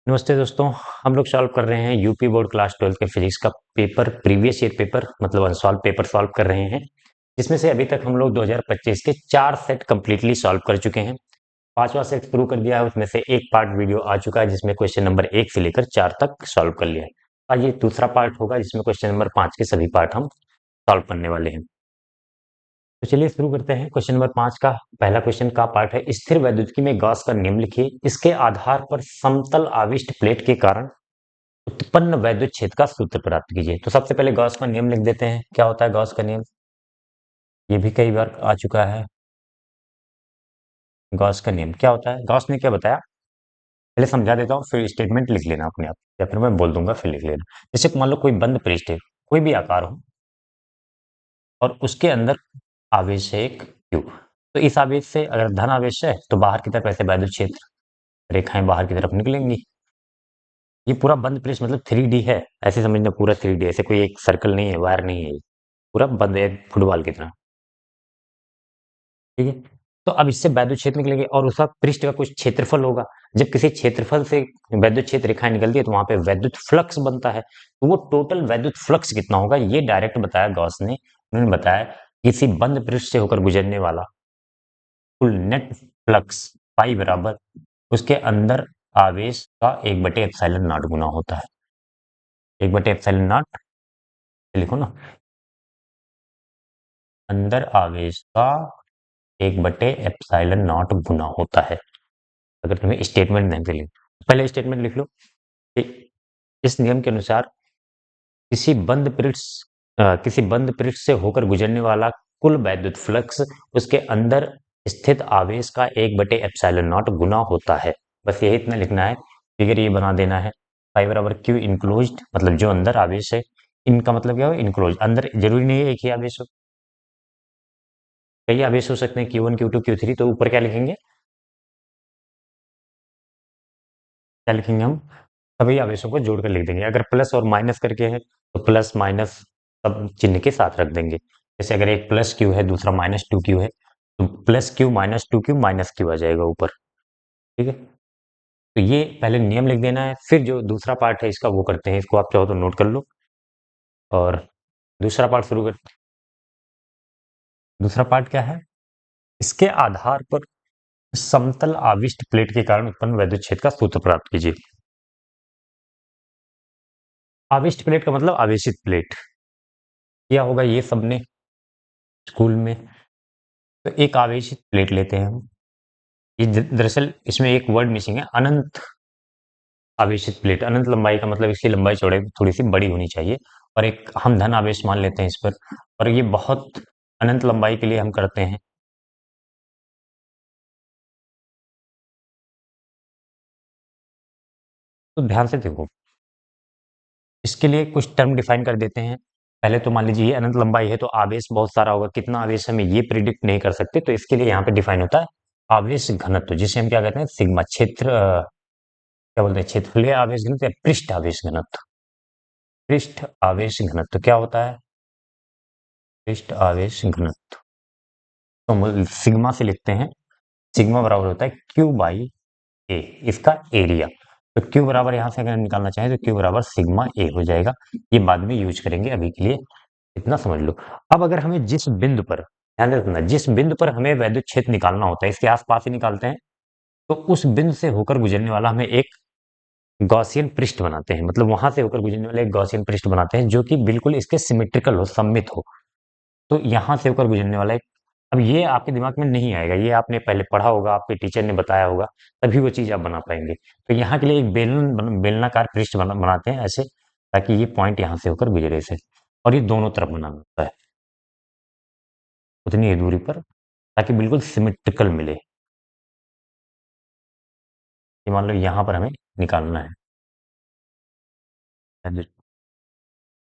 नमस्ते दोस्तों। हम लोग सॉल्व कर रहे हैं यूपी बोर्ड क्लास 12 के फिजिक्स का पेपर, प्रीवियस ईयर पेपर मतलब अनसॉल्व पेपर सॉल्व कर रहे हैं, जिसमें से अभी तक हम लोग 2025 के 4 सेट कंप्लीटली सॉल्व कर चुके हैं। पांचवा सेट शुरू कर दिया है, उसमें से एक पार्ट वीडियो आ चुका है जिसमें क्वेश्चन नंबर 1 से लेकर 4 तक सॉल्व कर लिया है। आज ये दूसरा पार्ट होगा जिसमें क्वेश्चन नंबर 5 के सभी पार्ट हम सॉल्व करने वाले हैं। तो चलिए शुरू करते हैं। क्वेश्चन नंबर 5 का पहला क्वेश्चन का पार्ट है, स्थिर वैद्युतिकी में गॉस का नियम लिखिए। इसके आधार पर समतल आविष्ट प्लेट के कारण उत्पन्न वैद्युत क्षेत्र का सूत्र प्राप्त कीजिए। तो सबसे पहले गॉस का नियम लिख देते हैं। क्या होता है गॉस का नियम? ये भी कई बार आ चुका है। गॉस का नियम क्या होता है? गॉस ने क्या बताया, पहले समझा देता हूँ, फिर स्टेटमेंट लिख लेना अपने आप, या फिर मैं बोल दूंगा फिर लिख लेना। जैसे मान लो कोई बंद पृष्ठ है, कोई भी आकार हो, और उसके अंदर आवेश है एक क्यू। तो इस आवेश से अगर धन आवेश है तो बाहर की तरफ ऐसे वैद्युत क्षेत्र रेखाएं बाहर की तरफ निकलेंगी। ये पूरा बंद पृष्ठ मतलब 3D है, ऐसे समझना, पूरा 3D, ऐसे कोई एक सर्कल नहीं है, वायर नहीं है, ये पूरा बंद है फुटबॉल की तरह। ठीक है। तो अब इससे वैद्युत क्षेत्र निकलेंगे और उसका पृष्ठ का कुछ क्षेत्रफल होगा। जब किसी क्षेत्रफल से वैद्युत क्षेत्र रेखाएं निकलती है तो वहां पे वैद्युत फ्लक्स बनता है। तो वो टोटल वैद्युत फ्लक्स कितना होगा ये डायरेक्ट बताया गॉस ने। उन्होंने बताया किसी बंद पृष्ठ से होकर गुजरने वाला कुल नेट फ्लक्स पाई बराबर उसके अंदर आवेश का 1/एप्सिलॉन नॉट गुना होता है। 1/एप्सिलॉन नॉट लिखो ना, अंदर आवेश का 1/एप्सिलॉन नॉट गुना होता है। अगर तुम्हें स्टेटमेंट नहीं चलेगी, पहले स्टेटमेंट लिख लो कि इस नियम के अनुसार किसी बंद पृष्ठ से होकर गुजरने वाला कुल वैद्युत फ्लक्स उसके अंदर स्थित आवेश का 1/एप्सिलॉन नॉट गुना होता है। बस यही इतना लिखना है। फिगर ये बना देना है, पाई बराबर क्यू इनक्लोज्ड, मतलब जो अंदर आवेश है। इनका मतलब क्या हो, इनक्लोज, अंदर जरूरी नहीं है एक ही आवेश हो, कई आवेश हो सकते हैं, Q1 Q2 Q3। तो ऊपर क्या लिखेंगे, क्या लिखेंगे हम, सभी आवेशों को जोड़कर लिख देंगे। अगर प्लस और माइनस करके है तो प्लस माइनस सब चिन्ह के साथ रख देंगे। जैसे अगर एक प्लस क्यू है दूसरा माइनस टू क्यू है तो plus q minus two q minus q आ जाएगा ऊपर। ठीक है। तो ये पहले नियम लिख देना है, फिर जो दूसरा पार्ट है इसका वो करते हैं। इसको आप चाहो तो नोट कर लो और दूसरा पार्ट शुरू कर। दूसरा पार्ट क्या है, इसके आधार पर समतल आविष्ट प्लेट के कारण उत्पन्न वैद्युत क्षेत्र का सूत्र प्राप्त कीजिए। आविष्ट प्लेट का मतलब आवेशित प्लेट। किया होगा ये सबने स्कूल में। तो एक आवेशित प्लेट लेते हैं हम। ये दरअसल इसमें एक वर्ड मिसिंग है, अनंत आवेशित प्लेट। अनंत लंबाई का मतलब इसकी लंबाई चौड़ाई थोड़ी सी बड़ी होनी चाहिए। और एक हम धन आवेश मान लेते हैं इस पर, और ये बहुत अनंत लंबाई के लिए हम करते हैं। तो ध्यान से देखो, इसके लिए कुछ टर्म डिफाइन कर देते हैं। पहले तो मान लीजिए ये अनंत लंबाई है तो आवेश बहुत सारा होगा, कितना आवेश हमें ये प्रिडिक्ट नहीं कर सकते। तो इसके लिए यहाँ पे डिफाइन होता है आवेश घनत्व, जिसे हम क्या कहते हैं, सिग्मा क्षेत्र क्या बोलते हैं, क्षेत्रफलीय आवेश घनत्व या पृष्ठ आवेश घनत्व। पृष्ठ आवेश घनत्व क्या होता है, पृष्ठ आवेश घनत्व तो हम सिग्मा से लिखते हैं। सिग्मा बराबर होता है क्यू बाई ए, इसका एरिया। तो क्यू बराबर यहाँ से अगर निकालना चाहें तो क्यू बराबर सिग्मा ए हो जाएगा। ये बाद में यूज करेंगे, अभी के लिए इतना समझ लो। अब अगर हमें जिस बिंदु पर, ध्यान रखना, जिस बिंदु पर हमें वैद्युत क्षेत्र निकालना होता है इसके आसपास ही निकालते हैं, तो उस बिंदु से होकर गुजरने वाला हमें एक गॉसियन पृष्ठ बनाते हैं। मतलब वहां से होकर गुजरने वाले एक गॉसियन पृष्ठ बनाते हैं जो कि बिल्कुल इसके सिमेट्रिकल हो, सममित हो। तो यहाँ से होकर गुजरने वाला एक, अब ये आपके दिमाग में नहीं आएगा, ये आपने पहले पढ़ा होगा, आपके टीचर ने बताया होगा, तभी वो चीज आप बना पाएंगे। तो यहाँ के लिए एक बेलनाकार पृष्ठ बनाते हैं ऐसे, ताकि ये पॉइंट यहाँ से होकर गुजरे से, और ये दोनों तरफ बनाना होता है उतनी ही दूरी पर, ताकि बिल्कुल सिमेट्रिकल मिले। ये मान लो यहाँ पर हमें निकालना है। अब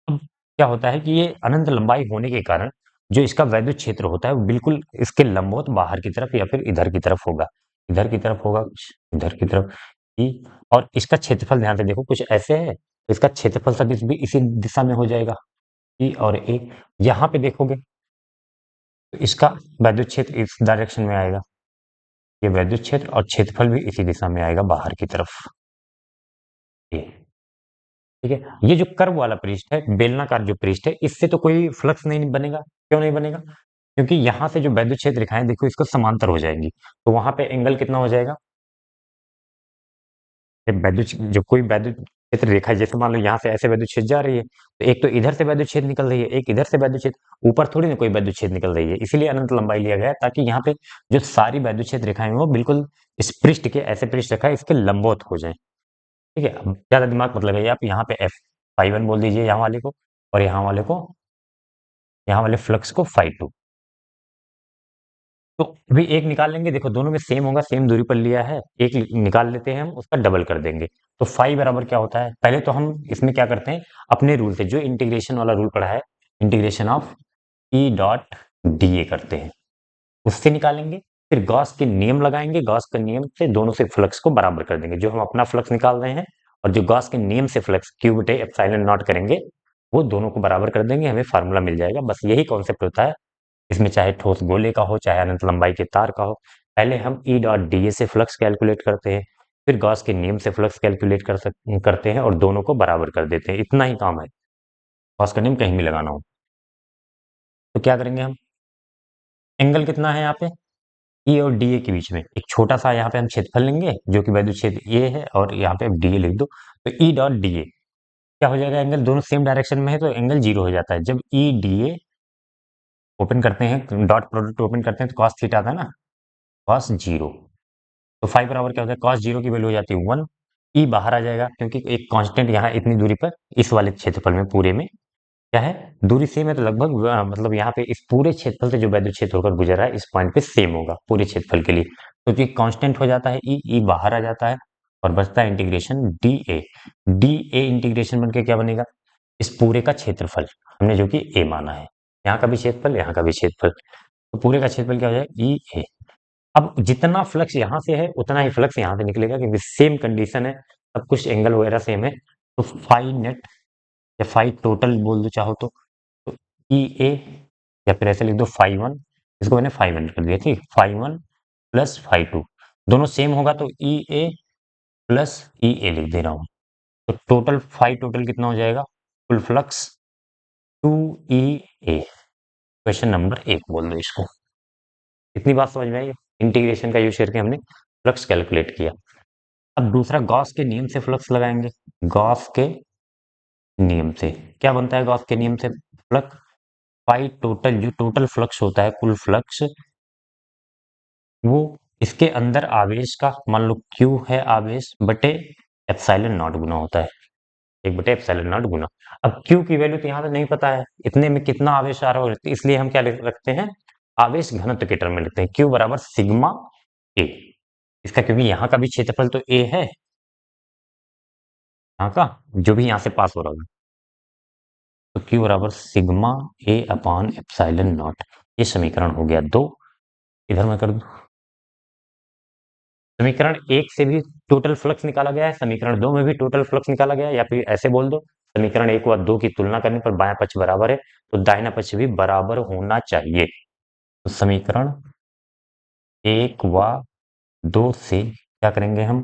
क्या होता है कि ये अनंत लंबाई होने के कारण जो इसका वैद्युत क्षेत्र होता है वो बिल्कुल इसके लंबवत बाहर की तरफ या फिर इधर की तरफ होगा। इधर की तरफ होगा कुछ, इधर की तरफ ही। और इसका क्षेत्रफल ध्यान से देखो कुछ ऐसे है, तो इसका क्षेत्रफल सदिश भी इसी दिशा में हो जाएगा, ई और ए। यहाँ पे देखोगे तो इसका वैद्युत क्षेत्र इस डायरेक्शन में आएगा, ये वैद्युत क्षेत्र, और क्षेत्रफल भी इसी दिशा में आएगा बाहर की तरफ। ये ठीक है। ये जो कर्व वाला पृष्ठ है, बेलनाकार जो पृष्ठ है, इससे तो कोई फ्लक्स नहीं बनेगा। क्यों नहीं बनेगा? क्योंकि यहाँ से जो वैद्युत क्षेत्र रेखाएं देखो इसको समांतर हो जाएंगी, तो वहां पे एंगल कितना हो जाएगा? जब वैद्युत जब कोई वैद्युत क्षेत्र रेखा जैसे मान लो यहाँ से ऐसे वैद्युत क्षेत्र जा रही है, तो एक तो इधर से वैद्युत क्षेत्र निकल रही है, एक इधर से वैद्युत क्षेत्र, ऊपर थोड़ी ना कोई वैद्युत क्षेत्र निकल रही है, इसीलिए अनंत लंबाई लिया गया है, ताकि यहाँ पे जो सारी वैद्युत क्षेत्र रेखाएं हैं, वो बिल्कुल इस पृष्ठ के ऐसे पृष्ठ रेखा इसके लंबवत हो जाए। ठीक है, अब ज्यादा दिमाग मत लगाइए, आप यहाँ पे एफ फाई वन बोल दीजिए यहाँ वाले को, और यहाँ वाले फ्लक्स को फाई टू। तो अभी एक निकाल लेंगे, देखो दोनों में सेम होगा, सेम दूरी पर लिया है, एक निकाल लेते हैं हम, उसका डबल कर देंगे। तो फाई बराबर क्या होता है? पहले तो हम इसमें क्या करते हैं, अपने रूल से, जो इंटीग्रेशन वाला रूल पढ़ा है, integration of E dot D A करते हैं, उससे निकालेंगे। फिर गॉस के नियम लगाएंगे, गॉस के नियम से दोनों से फ्लक्स को बराबर कर देंगे, जो हम अपना फ्लक्स निकाल रहे हैं और जो गॉस के नियम से फ्लक्स क्यू बटे एप्सिलॉन नॉट करेंगे, वो दोनों को बराबर कर देंगे, हमें फार्मूला मिल जाएगा। बस यही कॉन्सेप्ट होता है इसमें, चाहे ठोस गोले का हो चाहे अनंत लंबाई के तार का हो। पहले हम ई डॉट डी ए से फ्लक्स कैलकुलेट करते हैं, फिर गॉस के नियम से फ्लक्स कैलकुलेट करते हैं और दोनों को बराबर कर देते हैं। इतना ही काम है, गॉस का नियम कहीं भी लगाना हो। तो क्या करेंगे हम, एंगल कितना है यहाँ पे, ई और डी ए के बीच में एक छोटा सा यहाँ पे हम क्षेत्रफल लेंगे, जो कि वैद्युत क्षेत्र ए है, और यहाँ पे डी ए लिख दो। तो ई डॉट डी ए क्या हो जाएगा, एंगल दोनों सेम डायरेक्शन में है तो एंगल जीरो हो जाता है। जब ई डी ए ओपन करते हैं, डॉट प्रोडक्ट ओपन करते हैं, तो कॉस थीटा आता है ना, कॉस जीरो। तो फाइव बराबर क्या होता है, कॉस जीरो की वैल्यू हो जाती है वन। ई बाहर आ जाएगा क्योंकि एक कांस्टेंट यहाँ इतनी दूरी पर, इस वाले क्षेत्रफल में पूरे में क्या है, दूरी सेम है, तो लगभग मतलब यहाँ पे इस पूरे क्षेत्रफल से जो वैद्युत क्षेत्र होकर गुजर रहा है इस पॉइंट पे सेम होगा पूरे क्षेत्रफल के लिए। तो ये कांस्टेंट हो जाता है, ई बाहर आ जाता है और बचता है integration D A. D a integration बन के क्या बनेगा, इस पूरे का क्षेत्रफल, हमने जो कि ए माना है, यहाँ का भी क्षेत्रफल यहाँ का भी क्षेत्रफल, तो पूरे का क्षेत्रफल क्या हो जाएगा, ई ए। अब जितना फ्लक्स यहाँ से है उतना ही फ्लक्स यहाँ से निकलेगा, क्योंकि सेम कंडीशन है, सब कुछ एंगल वगैरह सेम है। तो फाई नेट या फाई टोटल बोल दो चाहो तो ई ए, या फिर ऐसे लिख दो फाई वन, इसको मैंने फाई वन कर दिया, ठीक, phi one plus phi two, दोनों सेम होगा तो ई ए प्लस ई ए लिख दे रहा हूँ। तो टोटल फाई टोटल कितना हो जाएगा, कुल flux two E A. Question number एक बोल दो इसको। इतनी बात समझ में आई, इंटीग्रेशन का यूज करके हमने फ्लक्स कैलकुलेट किया। अब दूसरा गॉस के नियम से फ्लक्स लगाएंगे। गॉस के नियम से क्या बनता है, गॉस के नियम से फ्लक्स पाई टोटल, जो टोटल फ्लक्स होता है, कुल फ्लक्स, वो इसके अंदर आवेश का, मान लो क्यू है आवेश, बटे एप्सिलॉन नॉट गुना होता है, एक बटे एप्सिलॉन नॉट गुना। अब क्यू की वैल्यू तो यहाँ पे नहीं पता है, इतने में कितना आवेश आ रहा होगा, इसलिए हम क्या रखते हैं, आवेश घनत्व के टर्म में लिखते हैं, क्यू बराबर सिग्मा ए। इसका क्योंकि यहाँ का भी क्षेत्रफल तो ए है, यहाँ का जो भी यहाँ से पास हो रहा होगा, तो क्यू बराबर sigma a upon epsilon not. ये समीकरण हो गया दो। इधर मैं कर दूं, समीकरण एक से भी टोटल फ्लक्स निकाला गया है, समीकरण दो में भी टोटल फ्लक्स निकाला गया है, या फिर ऐसे बोल दो, समीकरण एक व दो की तुलना करने पर बायां पक्ष बराबर है, तो दाहिना पक्ष भी बराबर होना चाहिए। तो समीकरण एक व दो से क्या करेंगे हम,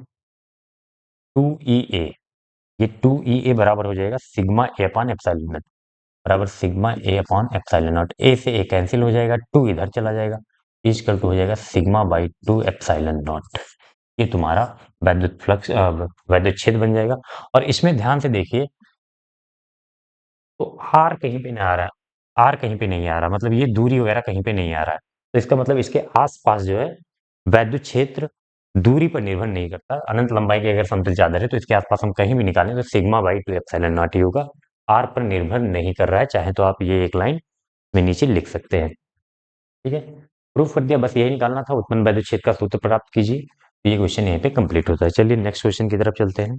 टू ई ए, ये टू ई ए बराबर हो जाएगा sigma a upon epsilon naught, बराबर sigma a upon epsilon naught. A से ए कैंसिल हो जाएगा, टू इधर चला जाएगा, इक्वल टू हो जाएगा sigma by two epsilon not. ये तुम्हारा वैद्युत फ्लक्स वैद्युत क्षेत्र बन जाएगा। और इसमें ध्यान से देखिए, तो आर कहीं पे नहीं आ रहा है, आर कहीं पे नहीं आ रहा, मतलब ये दूरी वगैरह कहीं पे नहीं आ रहा है, तो इसका मतलब इसके आसपास जो है वैद्युत क्षेत्र दूरी पर निर्भर नहीं करता। अनंत लंबाई की अगर समतल चादर है तो इसके आसपास हम कहीं भी निकालें तो sigma by two epsilon not ही होगा, आर पर निर्भर नहीं कर रहा है। चाहे तो आप ये एक लाइन में नीचे लिख सकते हैं, ठीक है, प्रूफ कर दिया। बस यही निकालना था, उत्पन्न वैद्युत क्षेत्र का सूत्र प्राप्त कीजिए। तो ये क्वेश्चन यहीं पे कंप्लीट होता है। चलिए नेक्स्ट क्वेश्चन की तरफ चलते हैं।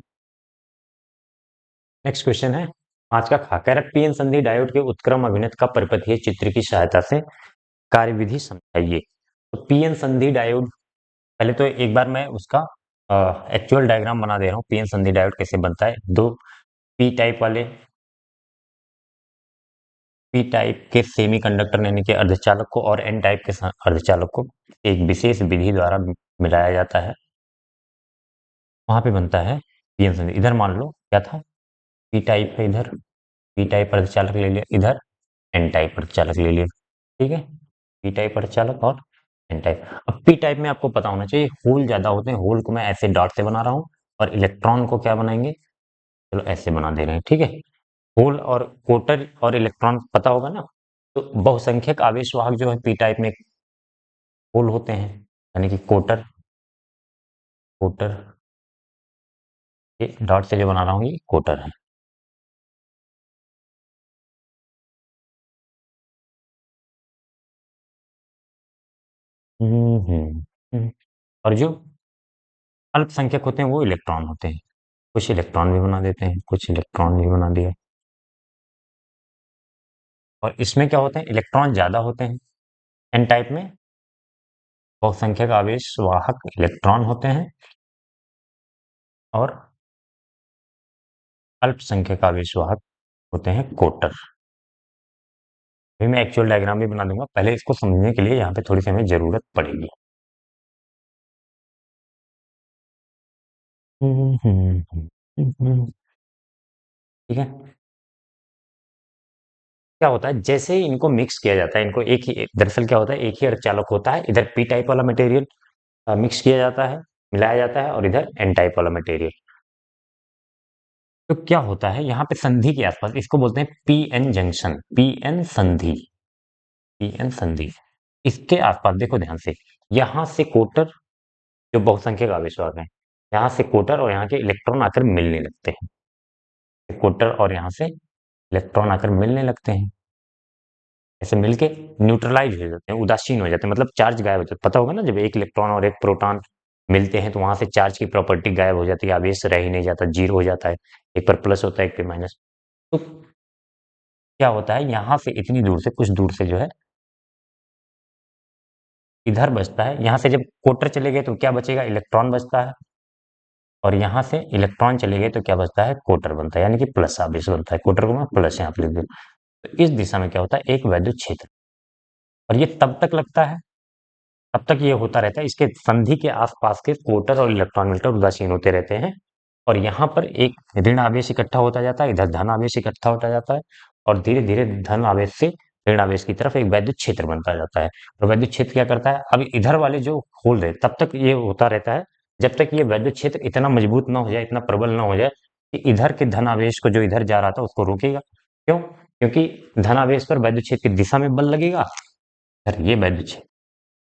नेक्स्ट क्वेश्चन है आज का खा, कह रहा पीएन संधि डायोड के उत्क्रम अभिनत का परिपथीय चित्र की सहायता से कार्यविधि समझाइए। तो पीएन संधि डायोड, पहले तो एक बार मैं उसका एक्चुअल डायग्राम बना दे रहा हूँ, पीएन संधि डायोड कैसे बनता है। दो पी टाइप वाले, पी टाइप के सेमीकंडक्टर यानी कि अर्धचालक को और एन टाइप के अर्धचालक को एक विशेष विधि द्वारा मिलाया जाता है, वहां पे बनता है पीएन संधि। इधर मान लो क्या था, पी टाइप है इधर, पी टाइप अर्धचालक ले लिया, इधर एन टाइप अर्धचालक ले लिया। ठीक है, पी टाइप अर्धचालक और एन टाइप। अब पी टाइप में आपको पता होना चाहिए होल ज्यादा होते हैं, होल को मैं ऐसे डॉट से बना रहा हूँ, और इलेक्ट्रॉन को क्या बनाएंगे, चलो ऐसे बना दे रहे हैं। ठीक है, होल और कोटर और इलेक्ट्रॉन पता होगा ना। तो बहुसंख्यक आवेश वाहक जो है पी टाइप में होल होते हैं, यानी कि कोटर, कोटर, ये डॉट से जो बना रहा हूँ ये कोटर है। हम्म। और जो अल्पसंख्यक होते हैं वो इलेक्ट्रॉन होते हैं, कुछ इलेक्ट्रॉन भी बना देते हैं, कुछ इलेक्ट्रॉन भी बना दिए। और इसमें क्या होते हैं, इलेक्ट्रॉन ज्यादा होते हैं। एन टाइप में बहुसंख्यक आवेश वाहक इलेक्ट्रॉन होते हैं, और अल्पसंख्यक आवेश वाहक होते हैं कोटर। अभी मैं एक्चुअल डायग्राम भी बना दूंगा, पहले इसको समझने के लिए यहाँ पे थोड़ी सी हमें जरूरत पड़ेगी। ठीक है, क्या होता है जैसे ही इनको मिक्स किया जाता है, इनको एक ही, दरअसल क्या होता है एक ही अर्धचालक होता है, इधर पी टाइप वाला मटेरियल मिक्स किया जाता है, मिलाया जाता है, और इधर एन टाइप वाला मटेरियल। तो क्या होता है यहाँ पे संधि के आसपास, इसको बोलते हैं P N junction, P N संधि, पी एन संधि। इसके आसपास देखो ध्यान से, यहाँ से कोटर, जो बहुसंख्यक आवेशवाहक हैं, यहाँ से कोटर और यहाँ के इलेक्ट्रॉन आकर मिलने लगते हैं, कोटर और यहाँ से इलेक्ट्रॉन आकर मिलने लगते हैं, ऐसे मिलके न्यूट्रलाइज हो जाते हैं, उदासीन हो जाते हैं, मतलब चार्ज गायब हो जाता है। पता होगा ना, जब एक इलेक्ट्रॉन और एक प्रोटॉन मिलते हैं तो वहां से चार्ज की प्रॉपर्टी गायब हो जाती है, आवेश रह ही नहीं जाता, जीरो हो जाता है, एक पर प्लस होता है एक पे माइनस। तो क्या होता है, यहाँ से इतनी दूर से, कुछ दूर से जो है इधर बचता है, यहाँ से जब कोटर चले गए तो क्या बचेगा, इलेक्ट्रॉन बचता है, और यहाँ से इलेक्ट्रॉन चले गए तो क्या बचता है, कोटर बनता है, यानी कि प्लस आवेश बनता है। कोटर को मैं प्लस यहाँ पे लिख दूँ। तो इस दिशा में क्या होता है, एक वैद्युत क्षेत्र, और ये तब तक लगता है, तब तक ये होता रहता है, इसके संधि के आसपास के कोटर और इलेक्ट्रॉन मिलकर उदासीन होते रहते हैं, और यहाँ पर एक ऋण आवेश इकट्ठा होता जाता है, इधर धन आवेश इकट्ठा होता जाता है, और धीरे धीरे धन आवेश से ऋण आवेश की तरफ एक वैद्युत क्षेत्र बनता जाता है। और वैद्युत क्षेत्र क्या करता है, अब इधर वाले जो होल रहे तब तक ये होता रहता है, जब तक ये वैद्युत क्षेत्र इतना मजबूत ना हो जाए, इतना प्रबल ना हो जाए कि इधर के धन आवेश को, जो इधर जा रहा था, उसको रोकेगा। क्यों, क्योंकि धन आवेश पर वैद्युत क्षेत्र की दिशा में बल लगेगा, इधर ये वैद्युत क्षेत्र,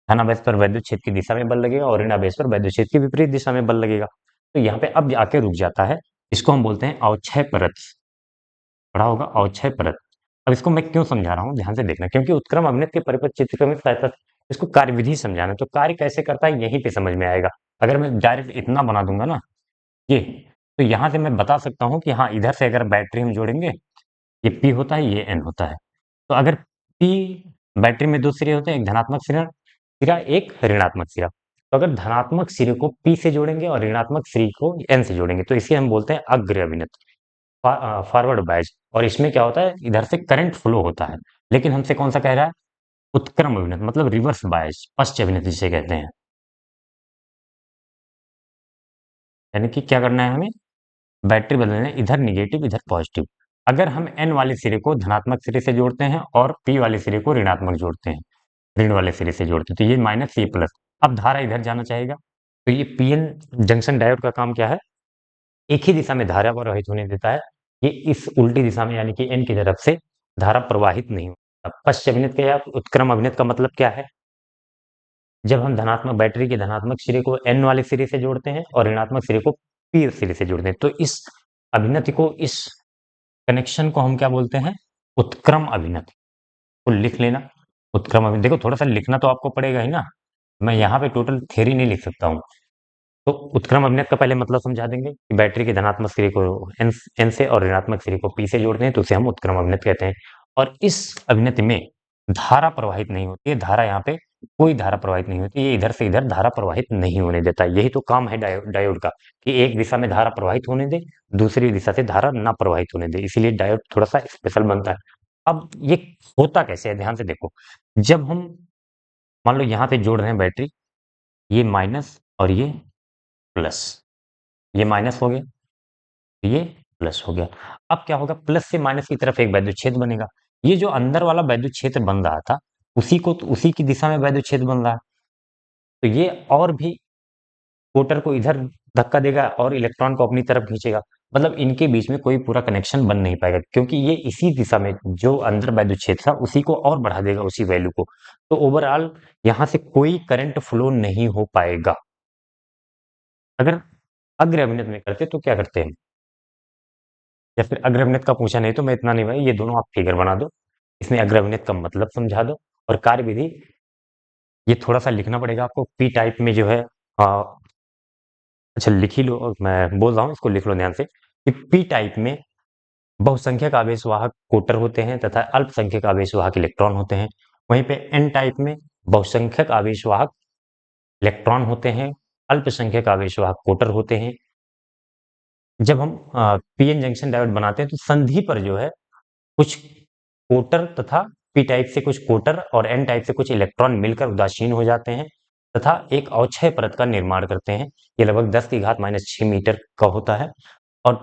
धन आवेश पर वैद्युत क्षेत्र की दिशा में बल लगेगा, और ऋण आवेश पर वैद्युत क्षेत्र की विपरीत दिशा में बल लगेगा। तो यहाँ पे अब आके रुक जाता है, इसको हम बोलते हैं अवक्षय परत, पढ़ा होगा अवक्षय परत। अब इसको मैं क्यों समझा रहा हूँ, ध्यान से देखना, क्योंकि उत्क्रम अवनत के परिपथ चित्रक्रमित सहायता, इसको कार्यविधि समझाना है, तो कार्य कैसे करता है यहीं पे समझ में आएगा। अगर मैं डायरेक्ट इतना बना दूंगा ना ये, तो यहाँ से मैं बता सकता हूँ कि हाँ, इधर से अगर बैटरी हम जोड़ेंगे, ये पी होता है, ये एन होता है। तो अगर पी, बैटरी में दो सिरे होते हैं, एक धनात्मक सिरा, सिरा एक ऋणात्मक सिरा। तो अगर धनात्मक सिरे को पी से जोड़ेंगे और ऋणात्मक सिरे को एन से जोड़ेंगे, तो इसे हम बोलते हैं अग्र अभिनत, फॉरवर्ड बायस। और इसमें क्या होता है, इधर से करंट फ्लो होता है, लेकिन हमसे कौन सा कह रहा है, उत्क्रम अभिनत, मतलब रिवर्स बायस, पश्च अभिनत जिसे कहते हैं। यानी कि क्या करना है हमें, बैटरी बदलना है, इधर निगेटिव इधर पॉजिटिव। अगर हम एन वाले सिरे को धनात्मक सिरे से जोड़ते हैं और पी वाले सिरे को ऋणात्मक जोड़ते हैं, ऋण वाले सिरे से जोड़ते हैं, तो ये माइनस ये प्लस, अब धारा इधर जाना चाहेगा। तो ये पीएन जंक्शन डायोड का काम क्या है, एक ही दिशा में धारा प्रवाहित होने देता है। ये इस उल्टी दिशा में, यानी कि एन की तरफ से धारा प्रवाहित नहीं होता। पश्च अभिनत का या उत्क्रम अभिनत का मतलब क्या है, जब हम धनात्मक बैटरी के धनात्मक सिरे को एन वाले सिरे से जोड़ते हैं और ऋणात्मक सिरे को पी सिरे से जोड़ते हैं, तो इस अभिनति को, इस कनेक्शन को हम क्या बोलते हैं, उत्क्रम अभिनति। तो लिख लेना, उत्क्रम अभिनति। देखो थोड़ा सा लिखना तो आपको पड़ेगा ही ना, मैं यहाँ पे टोटल थ्योरी नहीं लिख सकता हूँ। तो उत्क्रम अभिनय का पहले मतलब समझा देंगे कि बैटरी के धनात्मक सिरे को एन से और ऋणात्मक सिरे को पी से जोड़ते हैं, तो उसे हम उत्क्रम अभिनय कहते हैं। और इस अभिनति में धारा प्रवाहित नहीं होती है, धारा यहाँ पे कोई धारा प्रवाहित नहीं होती, ये इधर से इधर धारा प्रवाहित नहीं होने देता। यही तो काम है डायोड का, कि एक दिशा में धारा प्रवाहित होने दे, दूसरी दिशा से धारा ना प्रवाहित होने दे, इसीलिए डायोड थोड़ा सा स्पेशल बनता है। अब ये होता कैसे है, ध्यान से देखो, जब हम मान लो यहाँ पे जोड़ रहे हैं बैटरी, ये माइनस और ये प्लस, ये माइनस हो गया, ये प्लस हो गया। अब क्या होगा, प्लस से माइनस की तरफ एक वैद्युत क्षेत्र बनेगा। ये जो अंदर वाला वैद्युत क्षेत्र बन रहा था, उसी की दिशा में वैद्युत क्षेत्र बन रहा है। तो ये और भी कोटर को इधर धक्का देगा और इलेक्ट्रॉन को अपनी तरफ खींचेगा। मतलब इनके बीच में कोई पूरा कनेक्शन बन नहीं पाएगा, क्योंकि ये इसी दिशा में जो अंदर वैद्युत क्षेत्र था उसी को और बढ़ा देगा, उसी वैल्यू को। तो ओवरऑल यहां से कोई करंट फ्लो नहीं हो पाएगा। अगर अग्र अभिनत में करते तो क्या करते हैं, या फिर अग्र अभिनत का पूछा नहीं तो मैं इतना नहीं भाई, ये दोनों आप फिगर बना दो, इसमें अग्र अभिनत का मतलब समझा दो, और कार्य विधि ये थोड़ा सा लिखना पड़ेगा आपको। पी टाइप में जो है, अच्छा लिख ही लो, मैं बोल रहा हूँ इसको लिख लो ध्यान से, कि पी टाइप में बहुसंख्यक आवेशवाहक कोटर होते हैं तथा अल्पसंख्यक आवेशवाहक इलेक्ट्रॉन होते हैं। वहीं पे एन टाइप में बहुसंख्यक आवेशवाहक इलेक्ट्रॉन होते हैं, अल्पसंख्यक आवेशवाहक कोटर होते हैं। जब हम पीएन जंक्शन डायोड बनाते हैं तो संधि पर जो है कुछ कोटर तथा पी टाइप से कुछ कोटर और एन टाइप से कुछ इलेक्ट्रॉन मिलकर उदासीन हो जाते हैं तथा एक अवक्षय परत का निर्माण करते हैं। ये लगभग 10 की घात -6 मीटर का होता है। और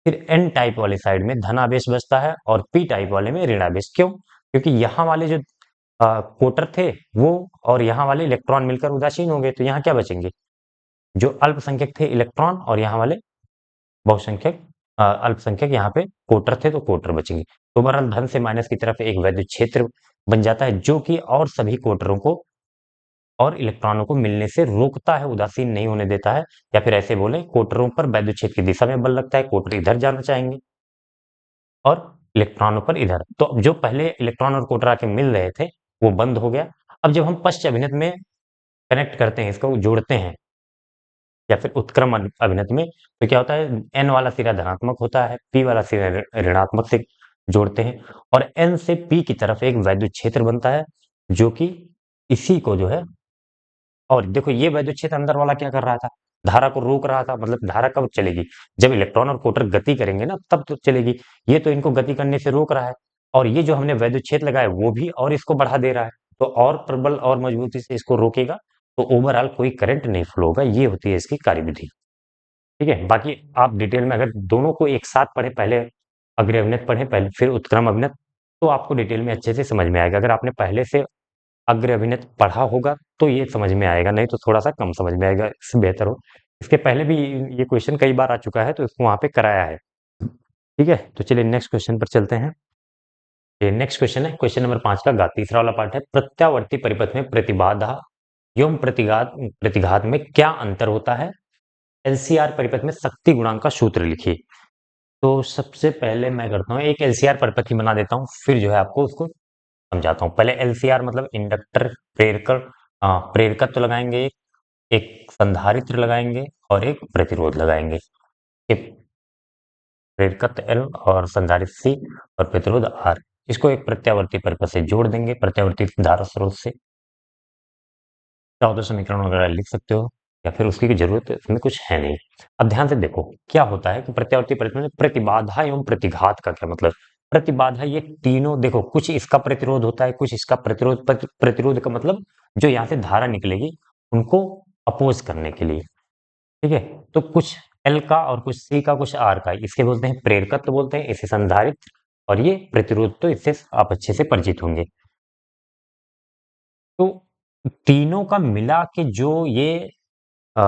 फिर एन टाइप वाले साइड में धनावेश बचता है और पी टाइप वाले में ऋणावेश। क्यों? क्योंकि यहाँ वाले जो कोटर थे वो और यहाँ वाले इलेक्ट्रॉन मिलकर उदासीन हो गए, तो यहाँ क्या बचेंगे, जो अल्पसंख्यक थे इलेक्ट्रॉन, और यहाँ वाले बहुसंख्यक अल्पसंख्यक यहाँ पे कोटर थे तो कोटर बचेंगे। तो ओवरऑल धन से माइनस की तरफ एक वैद्युत क्षेत्र बन जाता है, जो कि और सभी कोटरों को और इलेक्ट्रॉनों को मिलने से रोकता है, उदासीन नहीं होने देता है। या फिर ऐसे बोले, कोटरों पर वैद्युत क्षेत्र की दिशा में बल लगता है, कोटर इधर जाना चाहेंगे और इलेक्ट्रॉनों पर इधर। तो जो पहले इलेक्ट्रॉन और कोटर आके मिल रहे थे वो बंद हो गया। अब जब हम पश्च अभिनत में कनेक्ट करते हैं, इसको जोड़ते हैं या फिर उत्क्रम अभिनत में, तो क्या होता है, एन वाला सिरा धनात्मक होता है, पी वाला सिरा ऋणात्मक से जोड़ते हैं, और एन से पी की तरफ एक वैद्युत क्षेत्र बनता है, जो कि इसी को जो है, और देखो ये वैद्युत क्षेत्र अंदर वाला क्या कर रहा था, धारा को रोक रहा था। मतलब धारा कब चलेगी, जब इलेक्ट्रॉन और कोटर गति करेंगे ना, तब तो चलेगी। ये तो इनको गति करने से रोक रहा है, और ये जो हमने वैद्युत क्षेत्र लगाया वो भी और इसको बढ़ा दे रहा है, तो और प्रबल और मजबूती से इसको रोकेगा। तो ओवरऑल कोई करंट नहीं फ्लो होगा। ये होती है इसकी कार्यविधि। ठीक है, बाकी आप डिटेल में अगर दोनों को एक साथ पढ़े, पहले अग्र अभिनत पढ़े पहले फिर उत्क्रम अभिनत, तो आपको डिटेल में अच्छे से समझ में आएगा। अगर आपने पहले से अग्र अभिनत पढ़ा होगा तो ये समझ में आएगा, नहीं तो थोड़ा सा कम समझ में आएगा, इससे बेहतर हो। इसके पहले भी ये क्वेश्चन कई बार आ चुका है, तो इसको वहां पे कराया है। ठीक है, तो चलिए नेक्स्ट क्वेश्चन पर चलते हैं। ये नेक्स्ट क्वेश्चन है, क्वेश्चन नंबर 5 का तीसरा वाला पार्ट है, प्रत्यावर्ती परिपथ में प्रतिबाधा एवं प्रतिघात प्रतिघात में क्या अंतर होता है। एलसीआर परिपथ में शक्ति गुणांक का सूत्र लिखिए। तो सबसे पहले मैं करता हूँ, एक एलसीआर परिपथ ही बना देता हूँ, फिर जो है आपको उसको समझाता हूँ। पहले एलसीआर मतलब इंडक्टर, प्रेरक, प्रेरकत्व लगाएंगे, एक संधारित्र लगाएंगे और एक प्रतिरोध लगाएंगे। एक प्रेरकत्व एल और संधारित्र सी और प्रतिरोध आर। इसको एक प्रत्यावर्ती परिपथ से जोड़ देंगे, प्रत्यावर्ती धारा स्रोत से। चाहो तो समीकरण वगैरह लिख सकते हो, या फिर उसकी जरूरत इसमें कुछ है नहीं। अब ध्यान से देखो क्या होता है कि प्रत्यावर्ती परिपथ में प्रतिबाधा एवं प्रतिघात का क्या मतलब। प्रतिबाधा, ये तीनों देखो, कुछ इसका प्रतिरोध होता है, कुछ इसका प्रतिरोध। प्रतिरोध का मतलब जो यहाँ से धारा निकलेगी उनको अपोज करने के लिए। ठीक है, तो कुछ एल का और कुछ सी का कुछ आर का, इसके बोलते हैं प्रेरकत्व बोलते हैं, इसे संधारित्र, और ये प्रतिरोध, तो इससे आप अच्छे से परिचित होंगे। तो तीनों का मिला के जो ये अ,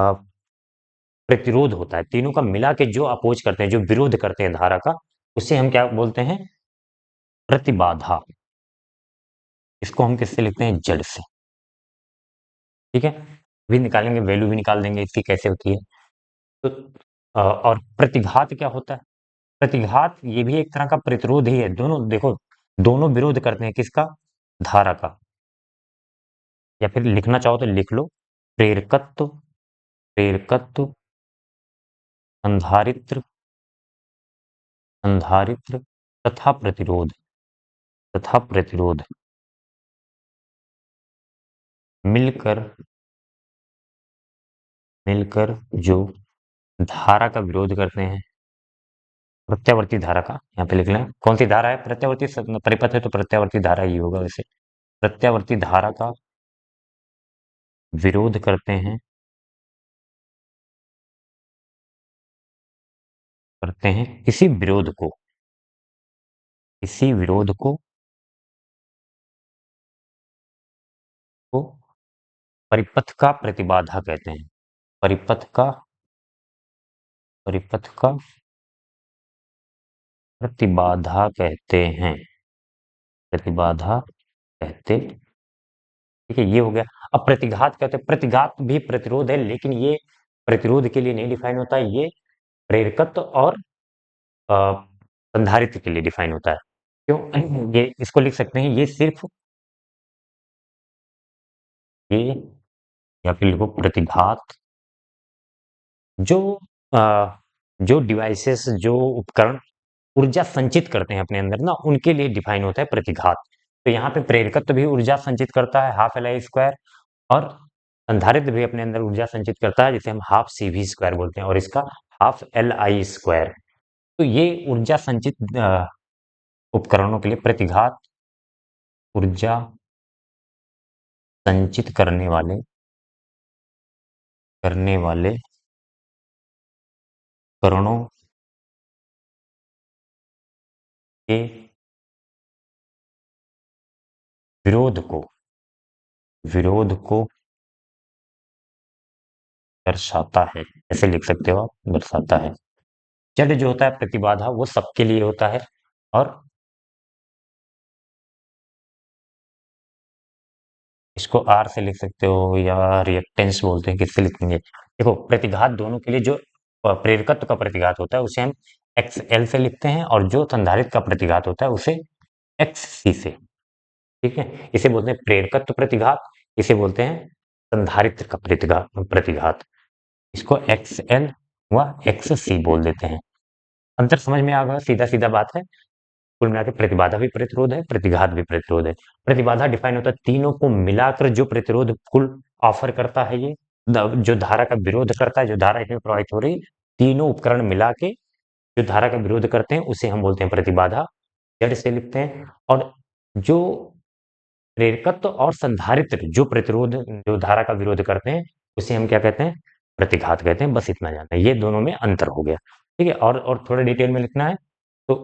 प्रतिरोध होता है, तीनों का मिला के जो अपोज करते हैं, जो विरोध करते हैं धारा का, उसे हम क्या बोलते हैं, प्रतिबाधा। इसको हम किससे लिखते हैं, जड़ से। ठीक है, भी निकालेंगे, वैल्यू भी निकाल देंगे इसकी कैसे होती है। तो और प्रतिघात क्या होता है, प्रतिघात ये भी एक तरह का प्रतिरोध ही है। दोनों देखो, दोनों विरोध करते हैं किसका, धारा का। या फिर लिखना चाहो तो लिख लो, प्रेरकत्व, प्रेरकत्व, संधारित्र, संधारित्र तथा प्रतिरोध, तथा प्रतिरोध मिलकर, मिलकर जो धारा का विरोध करते हैं, प्रत्यावर्ती धारा का यहाँ पे लिख लें। कौन सी धारा है, प्रत्यावर्ती परिपथ है तो प्रत्यावर्ती धारा ही होगा वैसे। प्रत्यावर्ती धारा का विरोध करते हैं, करते हैं किसी विरोध को परिपथ का प्रतिबाधा कहते हैं। परिपथ का परिपथ का प्रतिबाधा कहते हैं। प्रतिबाधा कहते, ठीक है, ये हो गया। अब प्रतिघात कहते हैं, प्रतिघात भी प्रतिरोध है, लेकिन ये प्रतिरोध के लिए नहीं डिफाइन होता है, ये प्रेरकत्व और संधारित्र के लिए डिफाइन होता है। क्यों? ये इसको लिख सकते हैं, ये सिर्फ ये, या फिर लिखो प्रतिघात, जो अ, जो डिवाइसेस, जो उपकरण ऊर्जा संचित करते हैं अपने अंदर ना, उनके लिए डिफाइन होता है प्रतिघात। तो यहाँ पे प्रेरकत्व भी ऊर्जा संचित करता है, हाफ एल आई स्क्वायर, और संधारित्र भी अपने अंदर ऊर्जा संचित करता है, जिसे हम हाफ सी वी स्क्वायर बोलते हैं, और इसका हाफ एल आई स्क्वायर। तो ये ऊर्जा संचित उपकरणों के लिए प्रतिघात ऊर्जा संचित करने वाले उपकरणों के विरोध को दर्शाता है। ऐसे लिख सकते हो आप, दर्शाता है। जड़ जो होता है प्रतिबाधा, वो सबके लिए होता है, और इसको आर से लिख सकते हो, या रिएक्टेंस बोलते हैं, किससे लिखेंगे? देखो, प्रतिघात दोनों के लिए जो प्रेरकत्व का प्रतिघात होता है उसे हम एक्स एल से लिखते हैं, और जो संधारित्र का प्रतिघात होता है उसे एक्स सी से। ठीक है, इसे बोलते हैं प्रेरकत्व प्रतिघात, इसे बोलते हैं संधारित्र का प्रतिघात। इसको एक्स एल व एक्स सी बोल देते हैं। अंतर समझ में आ गया? सीधा सीधा बात है। कुल मिला के प्रतिबाधा भी प्रतिरोध है, प्रतिघात भी प्रतिरोध है। प्रतिबाधा डिफाइन होता है तीनों को मिलाकर जो प्रतिरोध कुल ऑफर करता है, ये जो धारा का विरोध करता है, जो धारा इसमें प्रवाहित हो रही, तीनों उपकरण मिला के जो धारा का विरोध करते हैं उसे हम बोलते हैं प्रतिबाधा, जड़ से लिखते हैं। और जो प्रेरकत्व और संधारित्र जो प्रतिरोध, जो धारा का विरोध करते हैं, उसे हम क्या कहते हैं? प्रतिघात कहते हैं। बस इतना जानना है, ये दोनों में अंतर हो गया। ठीक है, और थोड़ा डिटेल में लिखना है तो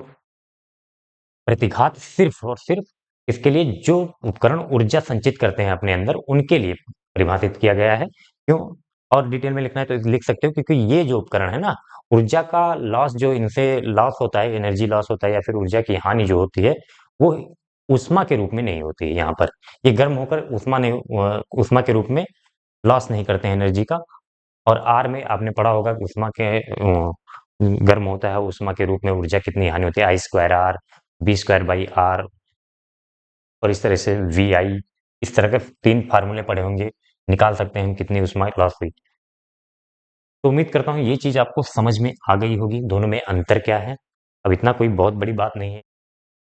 प्रतिघात सिर्फ और सिर्फ इसके लिए जो उपकरण ऊर्जा संचित करते हैं अपने अंदर, उनके लिए परिभाषित किया गया है। क्यों? और डिटेल में लिखना है तो लिख सकते हो, क्योंकि ये जो उपकरण है ना, ऊर्जा का लॉस जो इनसे लॉस होता है, एनर्जी लॉस होता है, या फिर ऊर्जा की हानि जो होती है, वो ऊष्मा के रूप में नहीं होती है। यहाँ पर ये गर्म होकर ऊष्मा के रूप में लॉस नहीं करते हैं एनर्जी का। और आर में आपने पढ़ा होगा कि ऊष्मा के गर्म होता है, ऊष्मा के रूप में ऊर्जा कितनी हानि होती है, I square R, B square by R, और इस तरह से वी आई, इस तरह के 3 फार्मूले पढ़े होंगे, निकाल सकते हैं हम कितनी ऊष्मा लॉस हुई। तो उम्मीद करता हूँ ये चीज आपको समझ में आ गई होगी, दोनों में अंतर क्या है। अब इतना कोई बहुत बड़ी बात नहीं है।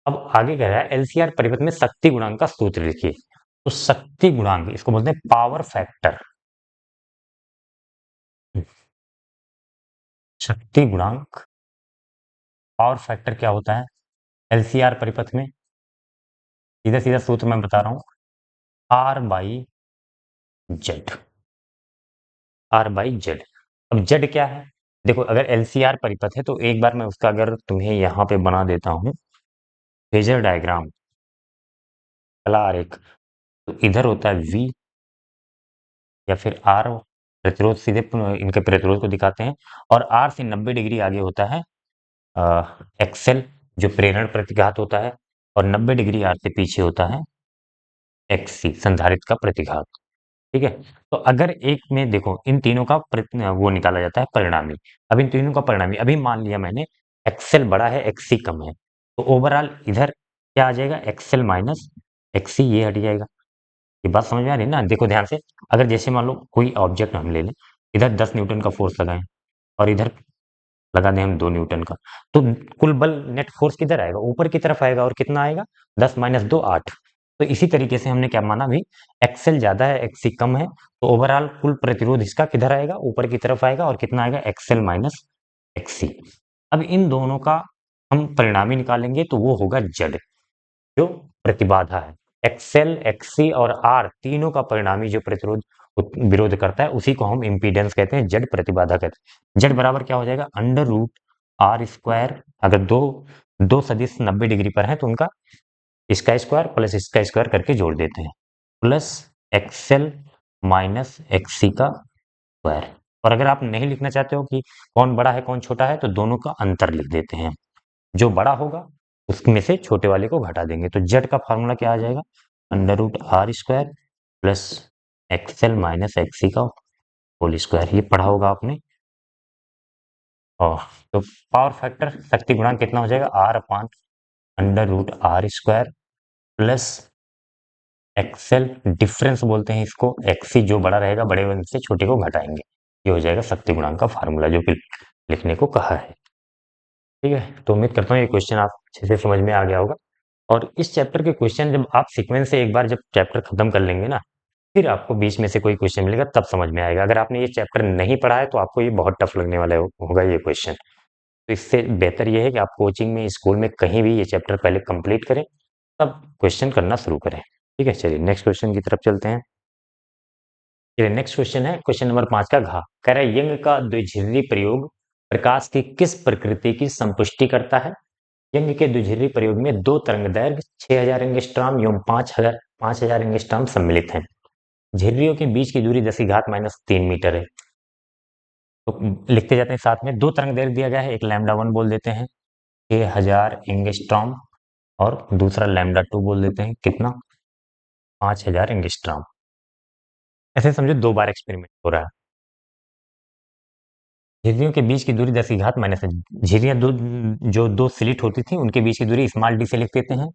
अब आगे कह रहा है एलसीआर परिपथ में शक्ति गुणांक का सूत्र लिखिए। तो शक्ति गुणांक, इसको बोलते हैं पावर फैक्टर। शक्ति गुणांक, पावर फैक्टर क्या होता है एलसीआर परिपथ में? सीधा सीधा सूत्र मैं बता रहा हूं, R by Z. R by Z. अब जेड क्या है? देखो, अगर एलसीआर परिपथ है तो एक बार मैं उसका अगर तुम्हें यहाँ पे बना देता हूँ फेजर डायग्राम, कला आरेख। तो इधर होता है वी, या फिर आर, प्रतिरोध सीधे इनके प्रतिरोध को दिखाते हैं। और आर से 90 डिग्री आगे होता है एक्सेल, जो प्रेरण प्रतिघात होता है। और 90 डिग्री आर से पीछे होता है एक्सी, संधारित्र का प्रतिघात। ठीक है, तो अगर एक में देखो इन तीनों का वो निकाला जाता है परिणामी। अब इन तीनों का परिणामी अभी मान लिया मैंने, एक्सेल बड़ा है, एक्सी कम है, तो ओवरऑल इधर क्या आ जाएगा? एक्सेल माइनस एक्सी, ये हट जाएगा। ये बात समझ में आ रही है ना? देखो ध्यान से, अगर जैसे मान लो कोई ऑब्जेक्ट हम ले लें, इधर 10 न्यूटन का फोर्स लगाएं, और इधर लगा दें हम 2 न्यूटन का, तो कुल बल नेट फोर्स किधर आएगा? ऊपर की तरफ आएगा। और कितना आएगा? 10 माइनस 2 8। तो इसी तरीके से हमने क्या माना भी, एक्सेल ज्यादा है, एक्सी कम है, तो ओवरऑल कुल प्रतिरोध इसका किधर आएगा? ऊपर की तरफ आएगा। और कितना आएगा? X L minus X C. अब इन दोनों का हम परिणामी निकालेंगे तो वो होगा जेड, जो प्रतिबाधा है। एक्सेल, एक्सी और आर तीनों का परिणामी जो प्रतिरोध विरोध करता है, उसी को हम इम्पीडेंस कहते हैं, जेड प्रतिबाधा कहते हैं। जेड बराबर क्या हो जाएगा? अंडर रूट आर स्क्वायर, अगर दो दो सदिश 90 डिग्री पर हैं तो उनका इसका स्क्वायर प्लस इसका स्क्वायर करके जोड़ देते हैं, प्लस एक्सएल माइनस एक्ससी का स्क्वायर। और अगर आप नहीं लिखना चाहते हो कि कौन बड़ा है कौन छोटा है, तो दोनों का अंतर लिख देते हैं। जो बड़ा होगा उसमें से छोटे वाले को घटा देंगे, तो जेड का फॉर्मूला क्या आ जाएगा, under root R square plus X L minus X C का होल स्क्वायर। ये पढ़ा होगा आपने। और तो पावर फैक्टर शक्ति गुणांक कितना हो जाएगा, R upon under root R square plus X L difference बोलते हैं इसको, एक्सी जो बड़ा रहेगा बड़े वन से छोटे को घटाएंगे। ये हो जाएगा शक्ति गुणांक का फार्मूला जो कि लिखने को कहा है। ठीक है, तो उम्मीद करता हूँ ये क्वेश्चन आप अच्छे से समझ में आ गया होगा। और इस चैप्टर के क्वेश्चन जब आप सीक्वेंस से एक बार जब चैप्टर खत्म कर लेंगे ना, फिर आपको बीच में से कोई क्वेश्चन मिलेगा तब समझ में आएगा। अगर आपने ये चैप्टर नहीं पढ़ा है तो आपको ये बहुत टफ लगने वाला होगा ये क्वेश्चन। तो इससे बेहतर ये है कि आप कोचिंग में, स्कूल में कहीं भी ये चैप्टर पहले कंप्लीट करें, तब क्वेश्चन करना शुरू करें। ठीक है, चलिए नेक्स्ट क्वेश्चन की तरफ चलते हैं। चलिए नेक्स्ट क्वेश्चन है क्वेश्चन नंबर 5 का घ। कह रहा है यंग का द्विझिरी प्रयोग प्रकाश की किस प्रकृति की संपुष्टि करता है। यंग के द्विझिरी प्रयोग में दो तरंगदैर्घ्य 6000 एंगस्ट्रॉम एवं 5000 एंगस्ट्रॉम सम्मिलित हैं। झिर्रियों के बीच की दूरी 10⁻³ मीटर है। तो लिखते जाते हैं साथ में। दो तरंगदैर्घ्य दिया गया है, एक लैम्डा 1 बोल देते हैं 6000 एंगस्ट्रॉम, और दूसरा लैम्डा 2 बोल देते हैं कितना, 5000 एंगस्ट्रॉम। ऐसे समझो दो बार एक्सपेरिमेंट हो रहा है। झिर्रियों के बीच की दूरी 10⁻⁻, झिर्रियां दो, जो दो स्लिट होती थी उनके बीच की दूरी स्मॉल डी से लिख देते हैं,